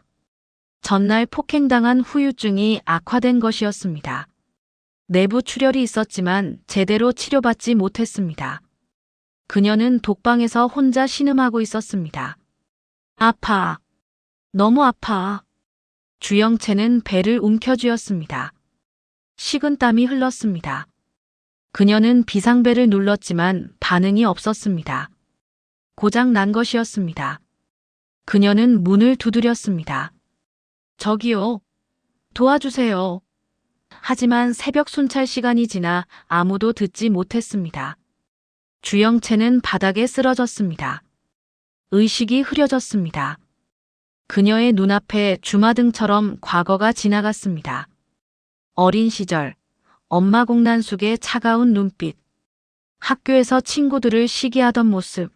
전날 폭행당한 후유증이 악화된 것이었습니다. 내부 출혈이 있었지만 제대로 치료받지 못했습니다. 그녀는 독방에서 혼자 신음하고 있었습니다. 아파. 너무 아파. 주영채는 배를 움켜쥐었습니다. 식은땀이 흘렀습니다. 그녀는 비상벨을 눌렀지만 반응이 없었습니다. 고장 난 것이었습니다. 그녀는 문을 두드렸습니다. 저기요. 도와주세요. 하지만 새벽 순찰 시간이 지나 아무도 듣지 못했습니다. 주영채는 바닥에 쓰러졌습니다. 의식이 흐려졌습니다. 그녀의 눈앞에 주마등처럼 과거가 지나갔습니다. 어린 시절, 엄마 공난숙의 차가운 눈빛, 학교에서 친구들을 시기하던 모습,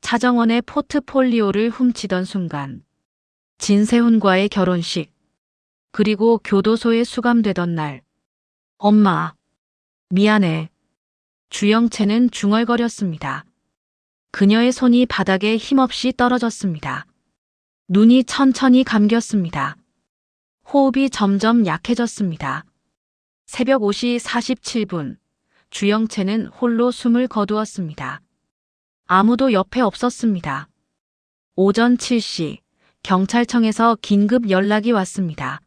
차정원의 포트폴리오를 훔치던 순간, 진세훈과의 결혼식, 그리고 교도소에 수감되던 날. 엄마, 미안해. 주영채는 중얼거렸습니다. 그녀의 손이 바닥에 힘없이 떨어졌습니다. 눈이 천천히 감겼습니다. 호흡이 점점 약해졌습니다. 새벽 5시 47분, 주영채는 홀로 숨을 거두었습니다. 아무도 옆에 없었습니다. 오전 7시, 경찰청에서 긴급 연락이 왔습니다.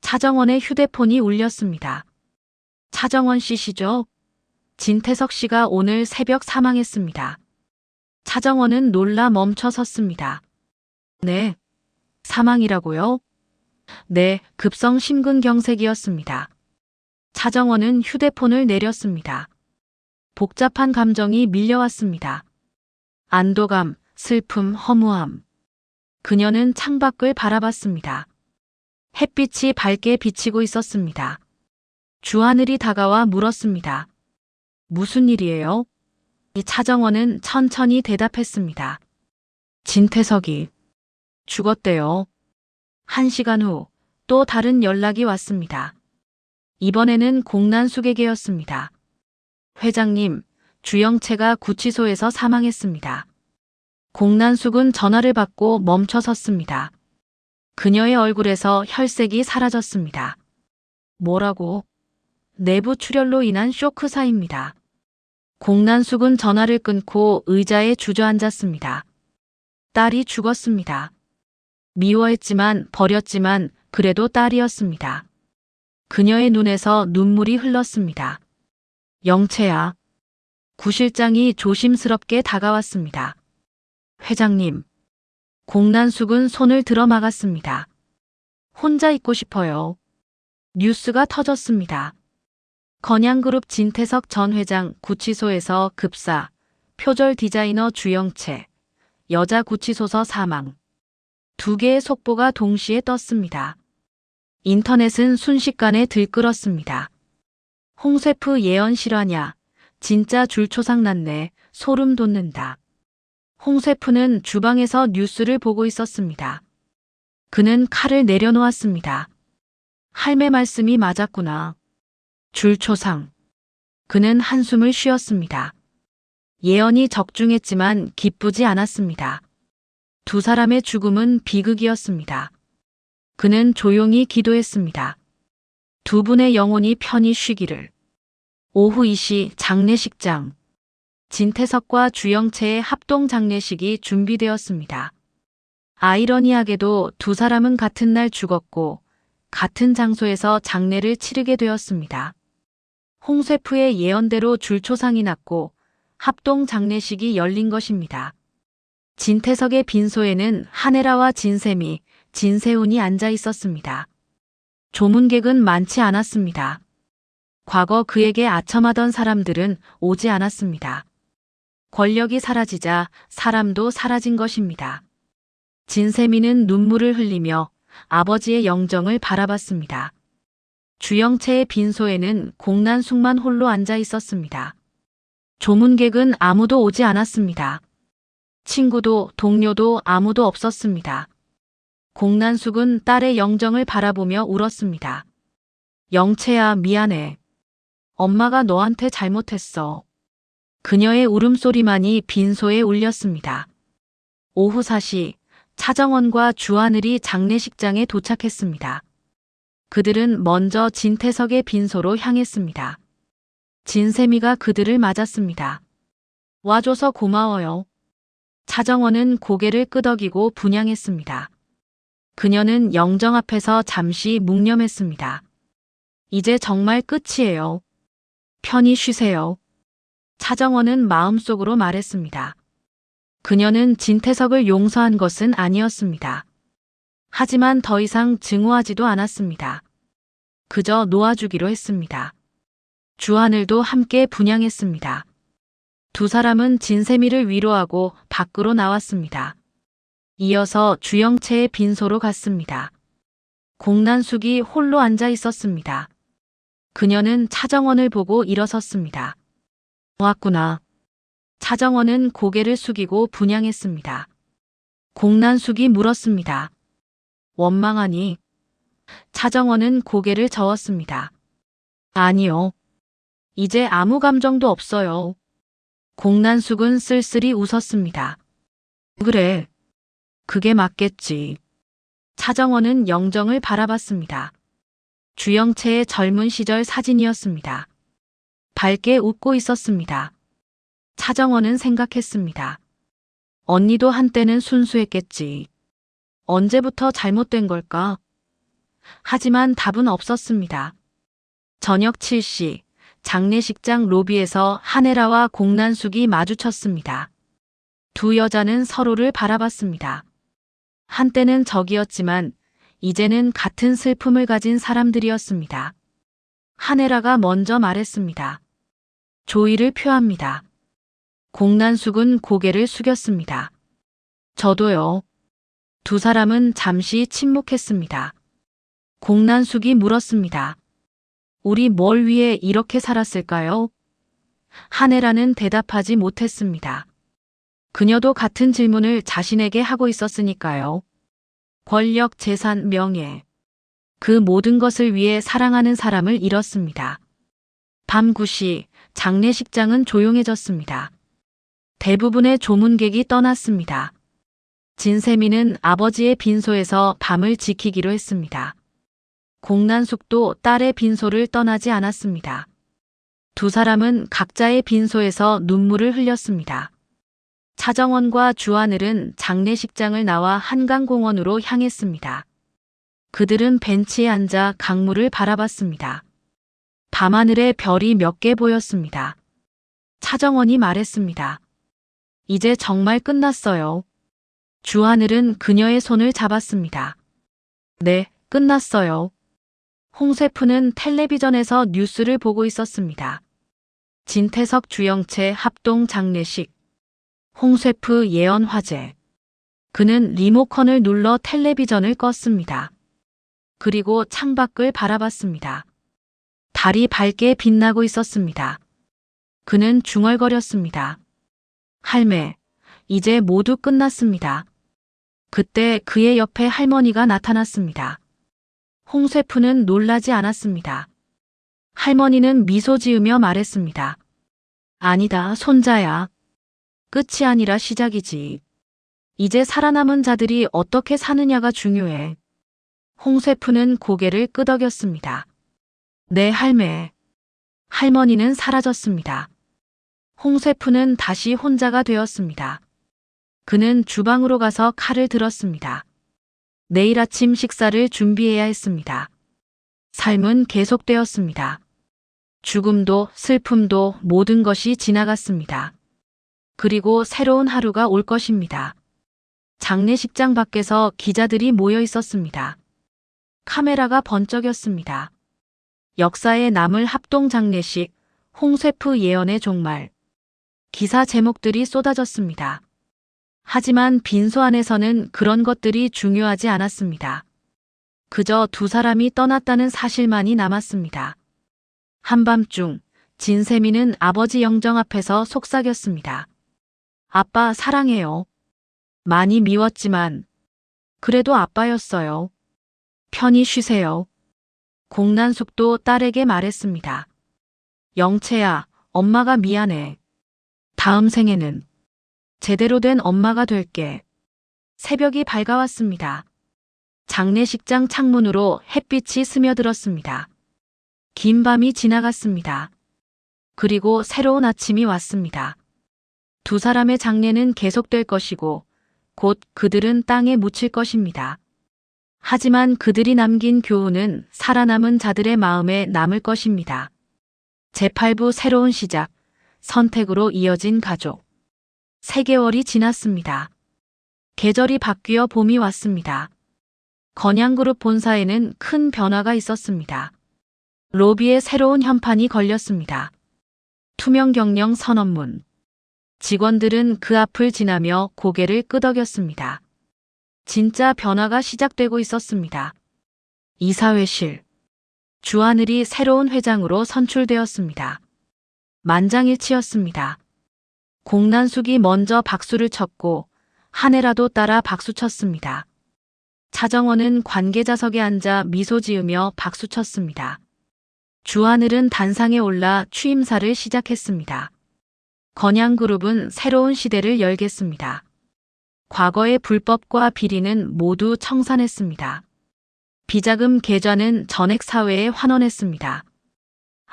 차정원의 휴대폰이 울렸습니다. 차정원 씨시죠? 진태석 씨가 오늘 새벽 사망했습니다. 차정원은 놀라 멈춰 섰습니다. 네. 사망이라고요? 네, 급성 심근경색이었습니다. 차정원은 휴대폰을 내렸습니다. 복잡한 감정이 밀려왔습니다. 안도감, 슬픔, 허무함. 그녀는 창밖을 바라봤습니다. 햇빛이 밝게 비치고 있었습니다. 주하늘이 다가와 물었습니다. 무슨 일이에요? 이 차정원은 천천히 대답했습니다. 진태석이 죽었대요. 1시간 후 또 다른 연락이 왔습니다. 이번에는 공난숙에게였습니다. 회장님, 주영채가 구치소에서 사망했습니다. 공난숙은 전화를 받고 멈춰 섰습니다. 그녀의 얼굴에서 혈색이 사라졌습니다. 뭐라고? 내부 출혈로 인한 쇼크사입니다. 공난숙은 전화를 끊고 의자에 주저앉았습니다. 딸이 죽었습니다. 미워했지만 버렸지만 그래도 딸이었습니다. 그녀의 눈에서 눈물이 흘렀습니다. 영채야. 구실장이 조심스럽게 다가왔습니다. 회장님. 공난숙은 손을 들어 막았습니다. 혼자 있고 싶어요. 뉴스가 터졌습니다. 건양그룹 진태석 전 회장 구치소에서 급사, 표절 디자이너 주영채, 여자 구치소서 사망. 두 개의 속보가 동시에 떴습니다. 인터넷은 순식간에 들끓었습니다. 홍 셰프 예언 실화냐? 진짜 줄초상 났네. 소름 돋는다. 홍 셰프는 주방에서 뉴스를 보고 있었습니다. 그는 칼을 내려놓았습니다. 할매 말씀이 맞았구나. 줄초상. 그는 한숨을 쉬었습니다. 예언이 적중했지만 기쁘지 않았습니다. 두 사람의 죽음은 비극이었습니다. 그는 조용히 기도했습니다. 두 분의 영혼이 편히 쉬기를. 오후 2시 장례식장. 진태석과 주영채의 합동 장례식이 준비되었습니다. 아이러니하게도 두 사람은 같은 날 죽었고 같은 장소에서 장례를 치르게 되었습니다. 홍 셰프의 예언대로 줄초상이 났고 합동 장례식이 열린 것입니다. 진태석의 빈소에는 한혜라와 진샘이, 진세훈이 앉아 있었습니다. 조문객은 많지 않았습니다. 과거 그에게 아첨하던 사람들은 오지 않았습니다. 권력이 사라지자 사람도 사라진 것입니다. 진세미는 눈물을 흘리며 아버지의 영정을 바라봤습니다. 주영채의 빈소에는 공난숙만 홀로 앉아 있었습니다. 조문객은 아무도 오지 않았습니다. 친구도 동료도 아무도 없었습니다. 공난숙은 딸의 영정을 바라보며 울었습니다. 영채야, 미안해. 엄마가 너한테 잘못했어. 그녀의 울음소리만이 빈소에 울렸습니다. 오후 4시 차정원과 주하늘이 장례식장에 도착했습니다. 그들은 먼저 진태석의 빈소로 향했습니다. 진세미가 그들을 맞았습니다. 와줘서 고마워요. 차정원은 고개를 끄덕이고 분양했습니다. 그녀는 영정 앞에서 잠시 묵념했습니다. 이제 정말 끝이에요. 편히 쉬세요. 차정원은 마음속으로 말했습니다. 그녀는 진태석을 용서한 것은 아니었습니다. 하지만 더 이상 증오하지도 않았습니다. 그저 놓아주기로 했습니다. 주하늘도 함께 분양했습니다. 두 사람은 진세미를 위로하고 밖으로 나왔습니다. 이어서 주영채의 빈소로 갔습니다. 공난숙이 홀로 앉아 있었습니다. 그녀는 차정원을 보고 일어섰습니다. 왔구나. 차정원은 고개를 숙이고 분양했습니다. 공난숙이 물었습니다. 원망하니? 차정원은 고개를 저었습니다. 아니요. 이제 아무 감정도 없어요. 공난숙은 쓸쓸히 웃었습니다. 그래. 그게 맞겠지. 차정원은 영정을 바라봤습니다. 주영채의 젊은 시절 사진이었습니다. 밝게 웃고 있었습니다. 차정원은 생각했습니다. 언니도 한때는 순수했겠지. 언제부터 잘못된 걸까? 하지만 답은 없었습니다. 저녁 7시 장례식장 로비에서 한혜라와 공난숙이 마주쳤습니다. 두 여자는 서로를 바라봤습니다. 한때는 적이었지만 이제는 같은 슬픔을 가진 사람들이었습니다. 한혜라가 먼저 말했습니다. 조의를 표합니다. 공난숙은 고개를 숙였습니다. 저도요. 두 사람은 잠시 침묵했습니다. 공난숙이 물었습니다. 우리 뭘 위해 이렇게 살았을까요? 한혜라는 대답하지 못했습니다. 그녀도 같은 질문을 자신에게 하고 있었으니까요. 권력, 재산, 명예. 그 모든 것을 위해 사랑하는 사람을 잃었습니다. 밤 9시 장례식장은 조용해졌습니다. 대부분의 조문객이 떠났습니다. 진세미는 아버지의 빈소에서 밤을 지키기로 했습니다. 공난숙도 딸의 빈소를 떠나지 않았습니다. 두 사람은 각자의 빈소에서 눈물을 흘렸습니다. 차정원과 주하늘은 장례식장을 나와 한강공원으로 향했습니다. 그들은 벤치에 앉아 강물을 바라봤습니다. 밤하늘에 별이 몇 개 보였습니다. 차정원이 말했습니다. 이제 정말 끝났어요. 주하늘은 그녀의 손을 잡았습니다. 네, 끝났어요. 홍 셰프는 텔레비전에서 뉴스를 보고 있었습니다. 진태석 주영채 합동 장례식. 홍 셰프 예언 화제. 그는 리모컨을 눌러 텔레비전을 껐습니다. 그리고 창밖을 바라봤습니다. 달이 밝게 빛나고 있었습니다. 그는 중얼거렸습니다. 할매, 이제 모두 끝났습니다. 그때 그의 옆에 할머니가 나타났습니다. 홍쇠프는 놀라지 않았습니다. 할머니는 미소 지으며 말했습니다. 아니다, 손자야. 끝이 아니라 시작이지. 이제 살아남은 자들이 어떻게 사느냐가 중요해. 홍쇠프는 고개를 끄덕였습니다. 네, 할매. 할머니는 사라졌습니다. 홍쇠프는 다시 혼자가 되었습니다. 그는 주방으로 가서 칼을 들었습니다. 내일 아침 식사를 준비해야 했습니다. 삶은 계속되었습니다. 죽음도 슬픔도 모든 것이 지나갔습니다. 그리고 새로운 하루가 올 것입니다. 장례식장 밖에서 기자들이 모여 있었습니다. 카메라가 번쩍였습니다. 역사에 남을 합동 장례식, 홍쇠프 예언의 종말. 기사 제목들이 쏟아졌습니다. 하지만 빈소 안에서는 그런 것들이 중요하지 않았습니다. 그저 두 사람이 떠났다는 사실만이 남았습니다. 한밤중 진세미는 아버지 영정 앞에서 속삭였습니다. 아빠 사랑해요. 많이 미웠지만 그래도 아빠였어요. 편히 쉬세요. 공난숙도 딸에게 말했습니다. 영채야, 엄마가 미안해. 다음 생에는 제대로 된 엄마가 될게. 새벽이 밝아왔습니다. 장례식장 창문으로 햇빛이 스며들었습니다. 긴 밤이 지나갔습니다. 그리고 새로운 아침이 왔습니다. 두 사람의 장례는 계속될 것이고 곧 그들은 땅에 묻힐 것입니다. 하지만 그들이 남긴 교훈은 살아남은 자들의 마음에 남을 것입니다. 제8부 새로운 시작, 선택으로 이어진 가족. 3개월이 지났습니다. 계절이 바뀌어 봄이 왔습니다. 건양그룹 본사에는 큰 변화가 있었습니다. 로비에 새로운 현판이 걸렸습니다. 투명 경영 선언문. 직원들은 그 앞을 지나며 고개를 끄덕였습니다. 진짜 변화가 시작되고 있었습니다. 이사회실. 주하늘이 새로운 회장으로 선출되었습니다. 만장일치였습니다. 공난숙이 먼저 박수를 쳤고 한혜라도 따라 박수쳤습니다. 차정원은 관계자석에 앉아 미소 지으며 박수쳤습니다. 주하늘은 단상에 올라 취임사를 시작했습니다. 건양그룹은 새로운 시대를 열겠습니다. 과거의 불법과 비리는 모두 청산했습니다. 비자금 계좌는 전액 사회에 환원했습니다.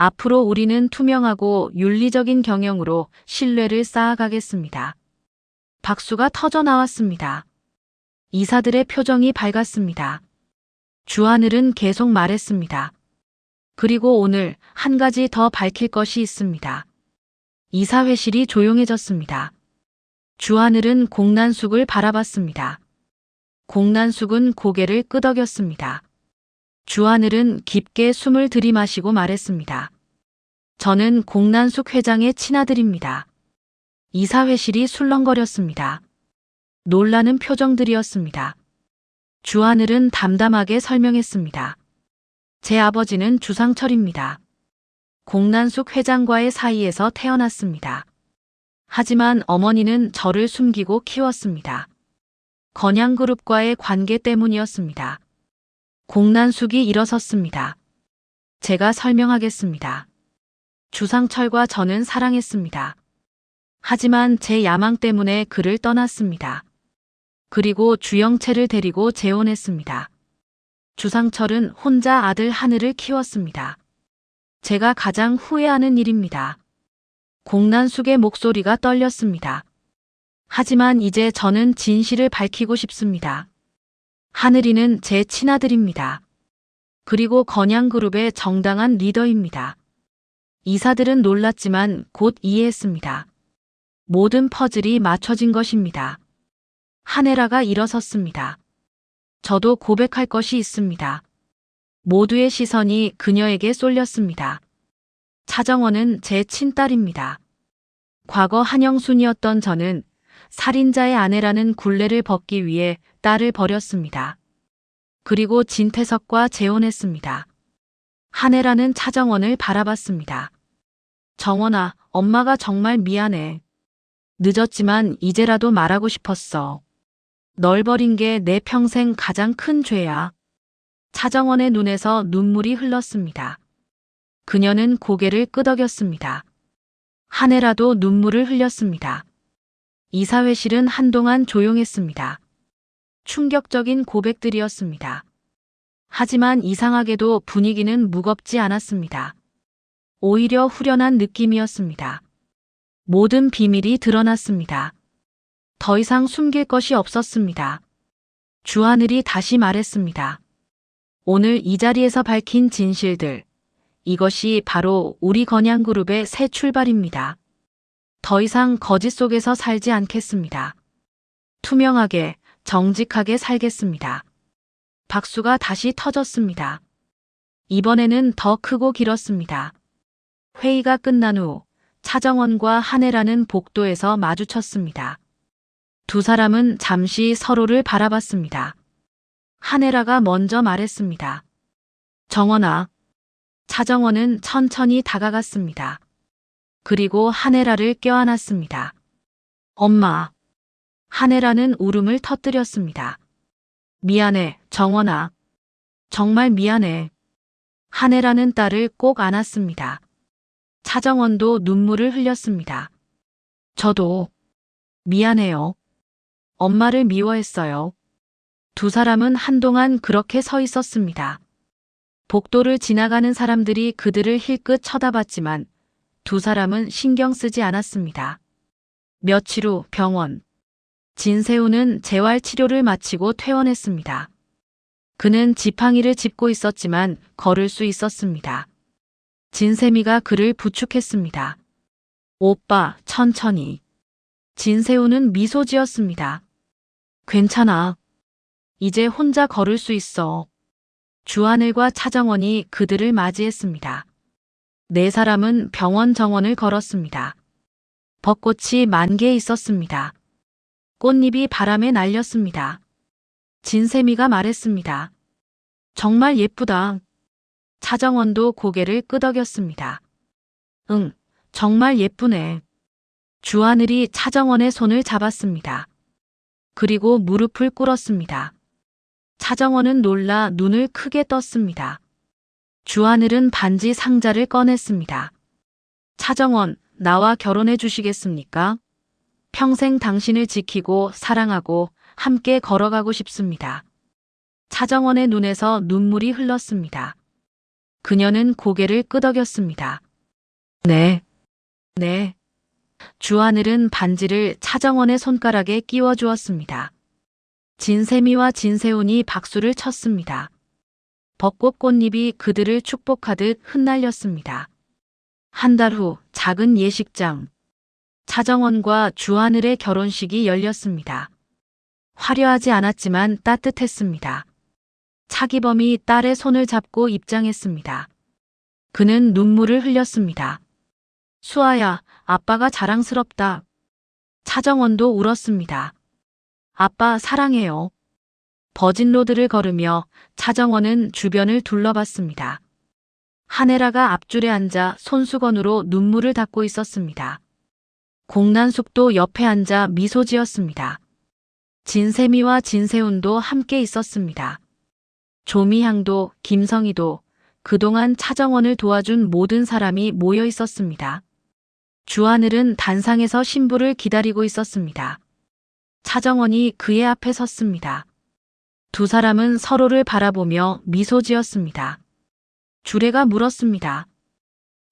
앞으로 우리는 투명하고 윤리적인 경영으로 신뢰를 쌓아가겠습니다. 박수가 터져 나왔습니다. 이사들의 표정이 밝았습니다. 주하늘은 계속 말했습니다. 그리고 오늘 한 가지 더 밝힐 것이 있습니다. 이사회실이 조용해졌습니다. 주하늘은 공난숙을 바라봤습니다. 공난숙은 고개를 끄덕였습니다. 주하늘은 깊게 숨을 들이마시고 말했습니다. 저는 공난숙 회장의 친아들입니다. 이사회실이 술렁거렸습니다. 놀라는 표정들이었습니다. 주하늘은 담담하게 설명했습니다. 제 아버지는 주상철입니다. 공난숙 회장과의 사이에서 태어났습니다. 하지만 어머니는 저를 숨기고 키웠습니다. 건양그룹과의 관계 때문이었습니다. 공난숙이 일어섰습니다. 제가 설명하겠습니다. 주상철과 저는 사랑했습니다. 하지만 제 야망 때문에 그를 떠났습니다. 그리고 주영채를 데리고 재혼했습니다. 주상철은 혼자 아들 하늘을 키웠습니다. 제가 가장 후회하는 일입니다. 공난숙의 목소리가 떨렸습니다. 하지만 이제 저는 진실을 밝히고 싶습니다. 하늘이는 제 친아들입니다. 그리고 건양그룹의 정당한 리더입니다. 이사들은 놀랐지만 곧 이해했습니다. 모든 퍼즐이 맞춰진 것입니다. 한혜라가 일어섰습니다. 저도 고백할 것이 있습니다. 모두의 시선이 그녀에게 쏠렸습니다. 차정원은 제 친딸입니다. 과거 한영순이었던 저는 살인자의 아내라는 굴레를 벗기 위해 딸을 버렸습니다. 그리고 진태석과 재혼했습니다. 한혜라는 차정원을 바라봤습니다. 정원아, 엄마가 정말 미안해. 늦었지만 이제라도 말하고 싶었어. 널 버린 게 내 평생 가장 큰 죄야. 차정원의 눈에서 눈물이 흘렀습니다. 그녀는 고개를 끄덕였습니다. 한혜라도 눈물을 흘렸습니다. 이사회실은 한동안 조용했습니다. 충격적인 고백들이었습니다. 하지만 이상하게도 분위기는 무겁지 않았습니다. 오히려 후련한 느낌이었습니다. 모든 비밀이 드러났습니다. 더 이상 숨길 것이 없었습니다. 주하늘이 다시 말했습니다. 오늘 이 자리에서 밝힌 진실들, 이것이 바로 우리 건양그룹의 새 출발입니다. 더 이상 거짓 속에서 살지 않겠습니다. 투명하게, 정직하게 살겠습니다. 박수가 다시 터졌습니다. 이번에는 더 크고 길었습니다. 회의가 끝난 후 차정원과 한혜라는 복도에서 마주쳤습니다. 두 사람은 잠시 서로를 바라봤습니다. 한혜라가 먼저 말했습니다. 정원아. 차정원은 천천히 다가갔습니다. 그리고 한혜라를 껴안았습니다. 엄마. 한혜라는 울음을 터뜨렸습니다. 미안해, 정원아. 정말 미안해. 한혜라는 딸을 꼭 안았습니다. 차정원도 눈물을 흘렸습니다. 저도 미안해요. 엄마를 미워했어요. 두 사람은 한동안 그렇게 서 있었습니다. 복도를 지나가는 사람들이 그들을 힐끗 쳐다봤지만 두 사람은 신경 쓰지 않았습니다. 며칠 후 병원. 진세우는 재활 치료를 마치고 퇴원했습니다. 그는 지팡이를 짚고 있었지만 걸을 수 있었습니다. 진세미가 그를 부축했습니다. 오빠, 천천히. 진세우는 미소 지었습니다. 괜찮아. 이제 혼자 걸을 수 있어. 주하늘과 차정원이 그들을 맞이했습니다. 네 사람은 병원 정원을 걸었습니다. 벚꽃이 만개에 있었습니다. 꽃잎이 바람에 날렸습니다. 진세미가 말했습니다. 정말 예쁘다. 차정원도 고개를 끄덕였습니다. 응, 정말 예쁘네. 주하늘이 차정원의 손을 잡았습니다. 그리고 무릎을 꿇었습니다. 차정원은 놀라 눈을 크게 떴습니다. 주하늘은 반지 상자를 꺼냈습니다. 차정원, 나와 결혼해 주시겠습니까? 평생 당신을 지키고 사랑하고 함께 걸어가고 싶습니다. 차정원의 눈에서 눈물이 흘렀습니다. 그녀는 고개를 끄덕였습니다. 네. 네. 주하늘은 반지를 차정원의 손가락에 끼워 주었습니다. 진세미와 진세훈이 박수를 쳤습니다. 벚꽃 꽃잎이 그들을 축복하듯 흩날렸습니다. 한 달 후 작은 예식장. 차정원과 주하늘의 결혼식이 열렸습니다. 화려하지 않았지만 따뜻했습니다. 차기범이 딸의 손을 잡고 입장했습니다. 그는 눈물을 흘렸습니다. 수아야, 아빠가 자랑스럽다. 차정원도 울었습니다. 아빠 사랑해요. 버진로드를 걸으며 차정원은 주변을 둘러봤습니다. 한혜라가 앞줄에 앉아 손수건으로 눈물을 닦고 있었습니다. 공난숙도 옆에 앉아 미소 지었습니다. 진세미와 진세훈도 함께 있었습니다. 조미향도 김성희도 그동안 차정원을 도와준 모든 사람이 모여 있었습니다. 주하늘은 단상에서 신부를 기다리고 있었습니다. 차정원이 그의 앞에 섰습니다. 두 사람은 서로를 바라보며 미소 지었습니다. 주례가 물었습니다.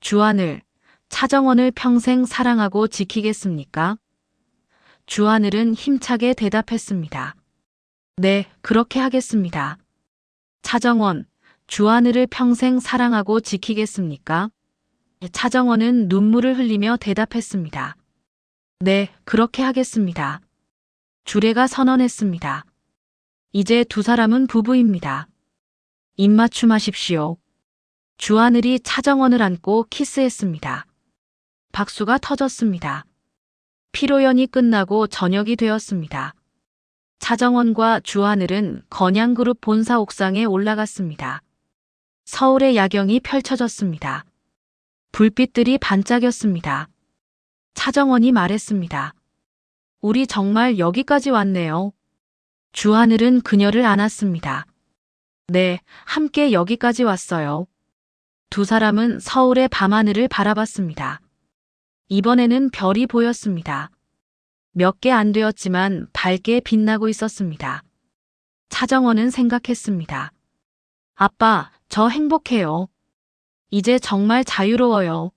주하늘, 차정원을 평생 사랑하고 지키겠습니까? 주하늘은 힘차게 대답했습니다. 네, 그렇게 하겠습니다. 차정원, 주하늘을 평생 사랑하고 지키겠습니까? 차정원은 눈물을 흘리며 대답했습니다. 네, 그렇게 하겠습니다. 주례가 선언했습니다. 이제 두 사람은 부부입니다. 입맞춤하십시오. 주하늘이 차정원을 안고 키스했습니다. 박수가 터졌습니다. 피로연이 끝나고 저녁이 되었습니다. 차정원과 주하늘은 건양그룹 본사 옥상에 올라갔습니다. 서울의 야경이 펼쳐졌습니다. 불빛들이 반짝였습니다. 차정원이 말했습니다. 우리 정말 여기까지 왔네요. 주하늘은 그녀를 안았습니다. 네, 함께 여기까지 왔어요. 두 사람은 서울의 밤하늘을 바라봤습니다. 이번에는 별이 보였습니다. 몇 개 안 되었지만 밝게 빛나고 있었습니다. 차정원은 생각했습니다. 아빠, 저 행복해요. 이제 정말 자유로워요.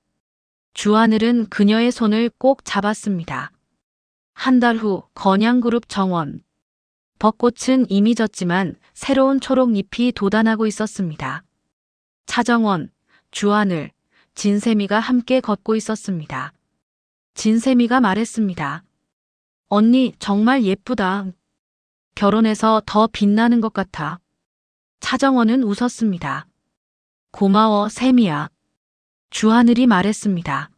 주하늘은 그녀의 손을 꼭 잡았습니다. 한 달 후 건양그룹 정원. 벚꽃은 이미 졌지만 새로운 초록 잎이 돋아나고 있었습니다. 차정원, 주하늘, 진세미가 함께 걷고 있었습니다. 진세미가 말했습니다. 언니 정말 예쁘다. 결혼해서 더 빛나는 것 같아. 차정원은 웃었습니다. 고마워, 세미야. 주하늘이 말했습니다.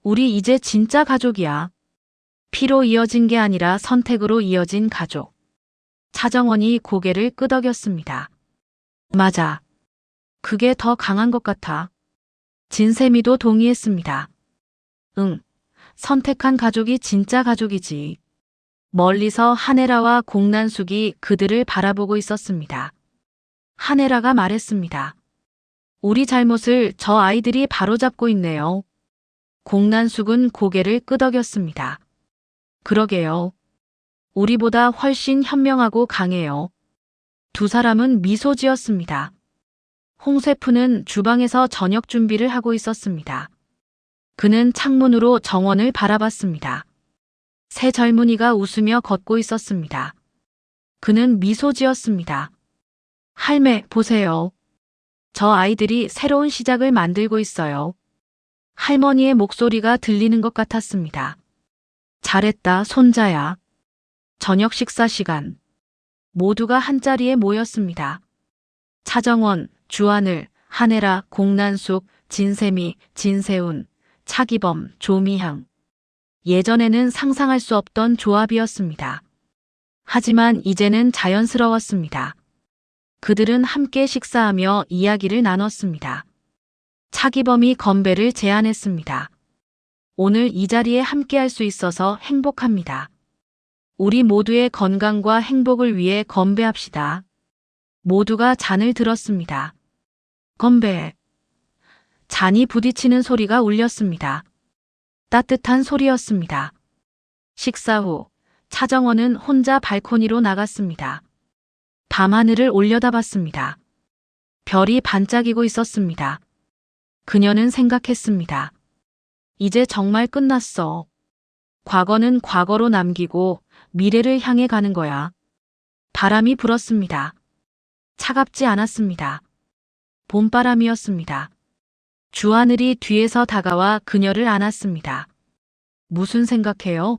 우리 이제 진짜 가족이야. 피로 이어진 게 아니라 선택으로 이어진 가족. 차정원이 고개를 끄덕였습니다. 맞아. 그게 더 강한 것 같아. 진세미도 동의했습니다. 응. 선택한 가족이 진짜 가족이지. 멀리서 한혜라와 공난숙이 그들을 바라보고 있었습니다. 한혜라가 말했습니다. 우리 잘못을 저 아이들이 바로잡고 있네요. 공난숙은 고개를 끄덕였습니다. 그러게요. 우리보다 훨씬 현명하고 강해요. 두 사람은 미소 지었습니다. 홍쇠프는 주방에서 저녁 준비를 하고 있었습니다. 그는 창문으로 정원을 바라봤습니다. 새 젊은이가 웃으며 걷고 있었습니다. 그는 미소 지었습니다. 할매, 보세요. 저 아이들이 새로운 시작을 만들고 있어요. 할머니의 목소리가 들리는 것 같았습니다. 잘했다, 손자야. 저녁 식사 시간. 모두가 한자리에 모였습니다. 차정원, 주하늘, 한혜라, 공난숙, 진세미, 진세운, 차기범, 조미향. 예전에는 상상할 수 없던 조합이었습니다. 하지만 이제는 자연스러웠습니다. 그들은 함께 식사하며 이야기를 나눴습니다. 차기범이 건배를 제안했습니다. 오늘 이 자리에 함께할 수 있어서 행복합니다. 우리 모두의 건강과 행복을 위해 건배합시다. 모두가 잔을 들었습니다. 건배. 잔이 부딪히는 소리가 울렸습니다. 따뜻한 소리였습니다. 식사 후 차정원은 혼자 발코니로 나갔습니다. 밤하늘을 올려다봤습니다. 별이 반짝이고 있었습니다. 그녀는 생각했습니다. 이제 정말 끝났어. 과거는 과거로 남기고 미래를 향해 가는 거야. 바람이 불었습니다. 차갑지 않았습니다. 봄바람이었습니다. 주하늘이 뒤에서 다가와 그녀를 안았습니다. 무슨 생각해요?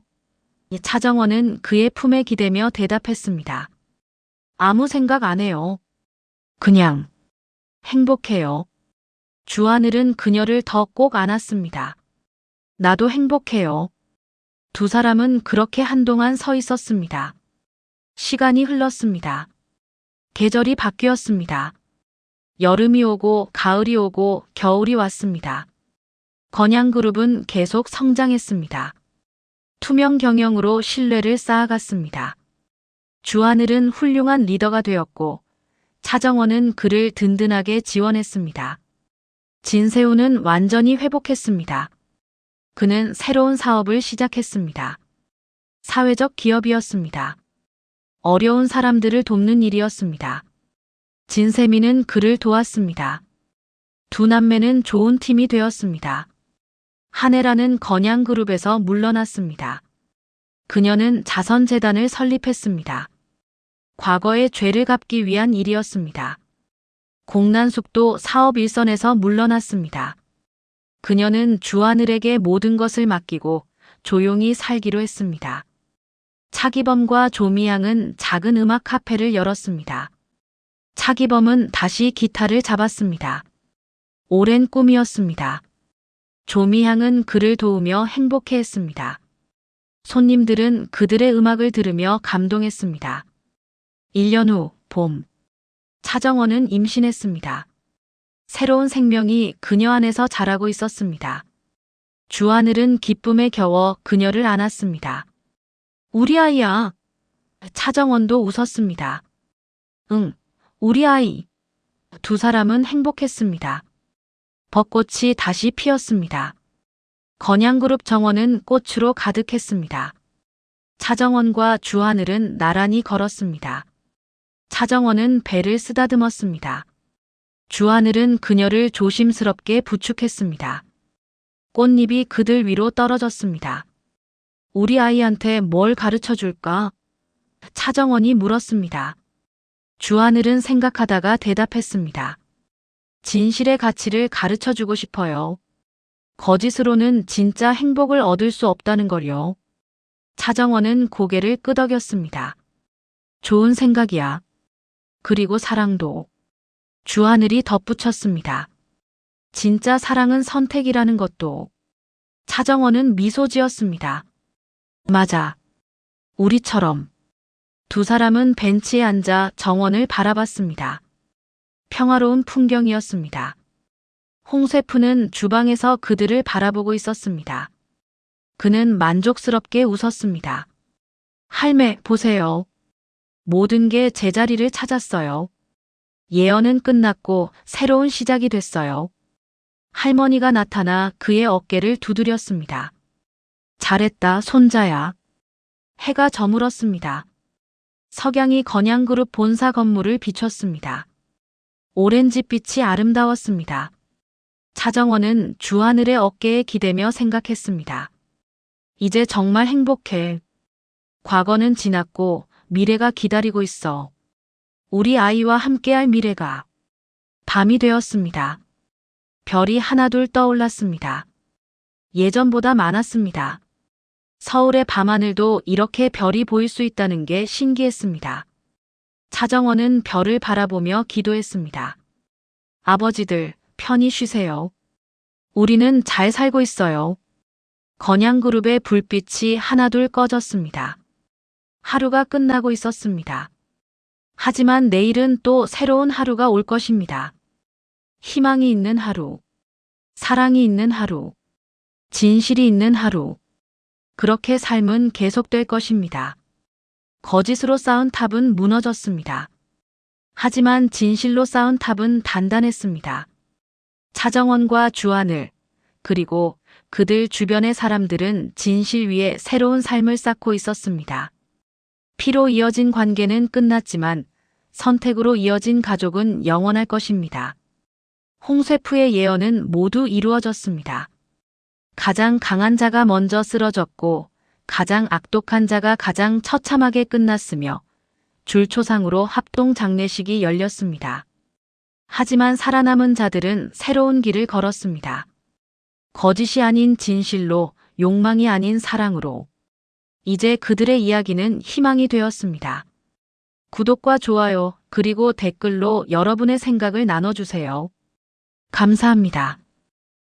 차정원은 그의 품에 기대며 대답했습니다. 아무 생각 안 해요. 그냥 행복해요. 주하늘은 그녀를 더 꼭 안았습니다. 나도 행복해요. 두 사람은 그렇게 한동안 서 있었습니다. 시간이 흘렀습니다. 계절이 바뀌었습니다. 여름이 오고 가을이 오고 겨울이 왔습니다. 건양그룹은 계속 성장했습니다. 투명 경영으로 신뢰를 쌓아갔습니다. 주하늘은 훌륭한 리더가 되었고 차정원은 그를 든든하게 지원했습니다. 진세우는 완전히 회복했습니다. 그는 새로운 사업을 시작했습니다. 사회적 기업이었습니다. 어려운 사람들을 돕는 일이었습니다. 진세미는 그를 도왔습니다. 두 남매는 좋은 팀이 되었습니다. 한혜라는 건양그룹에서 물러났습니다. 그녀는 자선재단을 설립했습니다. 과거의 죄를 갚기 위한 일이었습니다. 공난숙도 사업 일선에서 물러났습니다. 그녀는 주하늘에게 모든 것을 맡기고 조용히 살기로 했습니다. 차기범과 조미향은 작은 음악 카페를 열었습니다. 차기범은 다시 기타를 잡았습니다. 오랜 꿈이었습니다. 조미향은 그를 도우며 행복해했습니다. 손님들은 그들의 음악을 들으며 감동했습니다. 1년 후 봄. 차정원은 임신했습니다. 새로운 생명이 그녀 안에서 자라고 있었습니다. 주하늘은 기쁨에 겨워 그녀를 안았습니다. 우리 아이야. 차정원도 웃었습니다. 응, 우리 아이. 두 사람은 행복했습니다. 벚꽃이 다시 피었습니다. 건양그룹 정원은 꽃으로 가득했습니다. 차정원과 주하늘은 나란히 걸었습니다. 차정원은 배를 쓰다듬었습니다. 주하늘은 그녀를 조심스럽게 부축했습니다. 꽃잎이 그들 위로 떨어졌습니다. 우리 아이한테 뭘 가르쳐 줄까? 차정원이 물었습니다. 주하늘은 생각하다가 대답했습니다. 진실의 가치를 가르쳐 주고 싶어요. 거짓으로는 진짜 행복을 얻을 수 없다는 걸요. 차정원은 고개를 끄덕였습니다. 좋은 생각이야. 그리고 사랑도. 주하늘이 덧붙였습니다. 진짜 사랑은 선택이라는 것도. 차정원은 미소 지었습니다. 맞아. 우리처럼. 두 사람은 벤치에 앉아 정원을 바라봤습니다. 평화로운 풍경이었습니다. 홍세프는 주방에서 그들을 바라보고 있었습니다. 그는 만족스럽게 웃었습니다. 할매, 보세요. 모든 게 제자리를 찾았어요. 예언은 끝났고 새로운 시작이 됐어요. 할머니가 나타나 그의 어깨를 두드렸습니다. 잘했다, 손자야. 해가 저물었습니다. 석양이 건양그룹 본사 건물을 비췄습니다. 오렌지빛이 아름다웠습니다. 차정원은 주하늘의 어깨에 기대며 생각했습니다. 이제 정말 행복해. 과거는 지났고 미래가 기다리고 있어. 우리 아이와 함께할 미래가. 밤이 되었습니다. 별이 하나둘 떠올랐습니다. 예전보다 많았습니다. 서울의 밤하늘도 이렇게 별이 보일 수 있다는 게 신기했습니다. 차정원은 별을 바라보며 기도했습니다. 아버지들, 편히 쉬세요. 우리는 잘 살고 있어요. 건양그룹의 불빛이 하나둘 꺼졌습니다. 하루가 끝나고 있었습니다. 하지만 내일은 또 새로운 하루가 올 것입니다. 희망이 있는 하루, 사랑이 있는 하루, 진실이 있는 하루. 그렇게 삶은 계속될 것입니다. 거짓으로 쌓은 탑은 무너졌습니다. 하지만 진실로 쌓은 탑은 단단했습니다. 차정원과 주하늘, 그리고 그들 주변의 사람들은 진실 위에 새로운 삶을 쌓고 있었습니다. 피로 이어진 관계는 끝났지만 선택으로 이어진 가족은 영원할 것입니다. 홍쇠프의 예언은 모두 이루어졌습니다. 가장 강한 자가 먼저 쓰러졌고 가장 악독한 자가 가장 처참하게 끝났으며 줄초상으로 합동 장례식이 열렸습니다. 하지만 살아남은 자들은 새로운 길을 걸었습니다. 거짓이 아닌 진실로, 욕망이 아닌 사랑으로. 이제 그들의 이야기는 희망이 되었습니다. 구독과 좋아요, 그리고 댓글로 여러분의 생각을 나눠주세요. 감사합니다.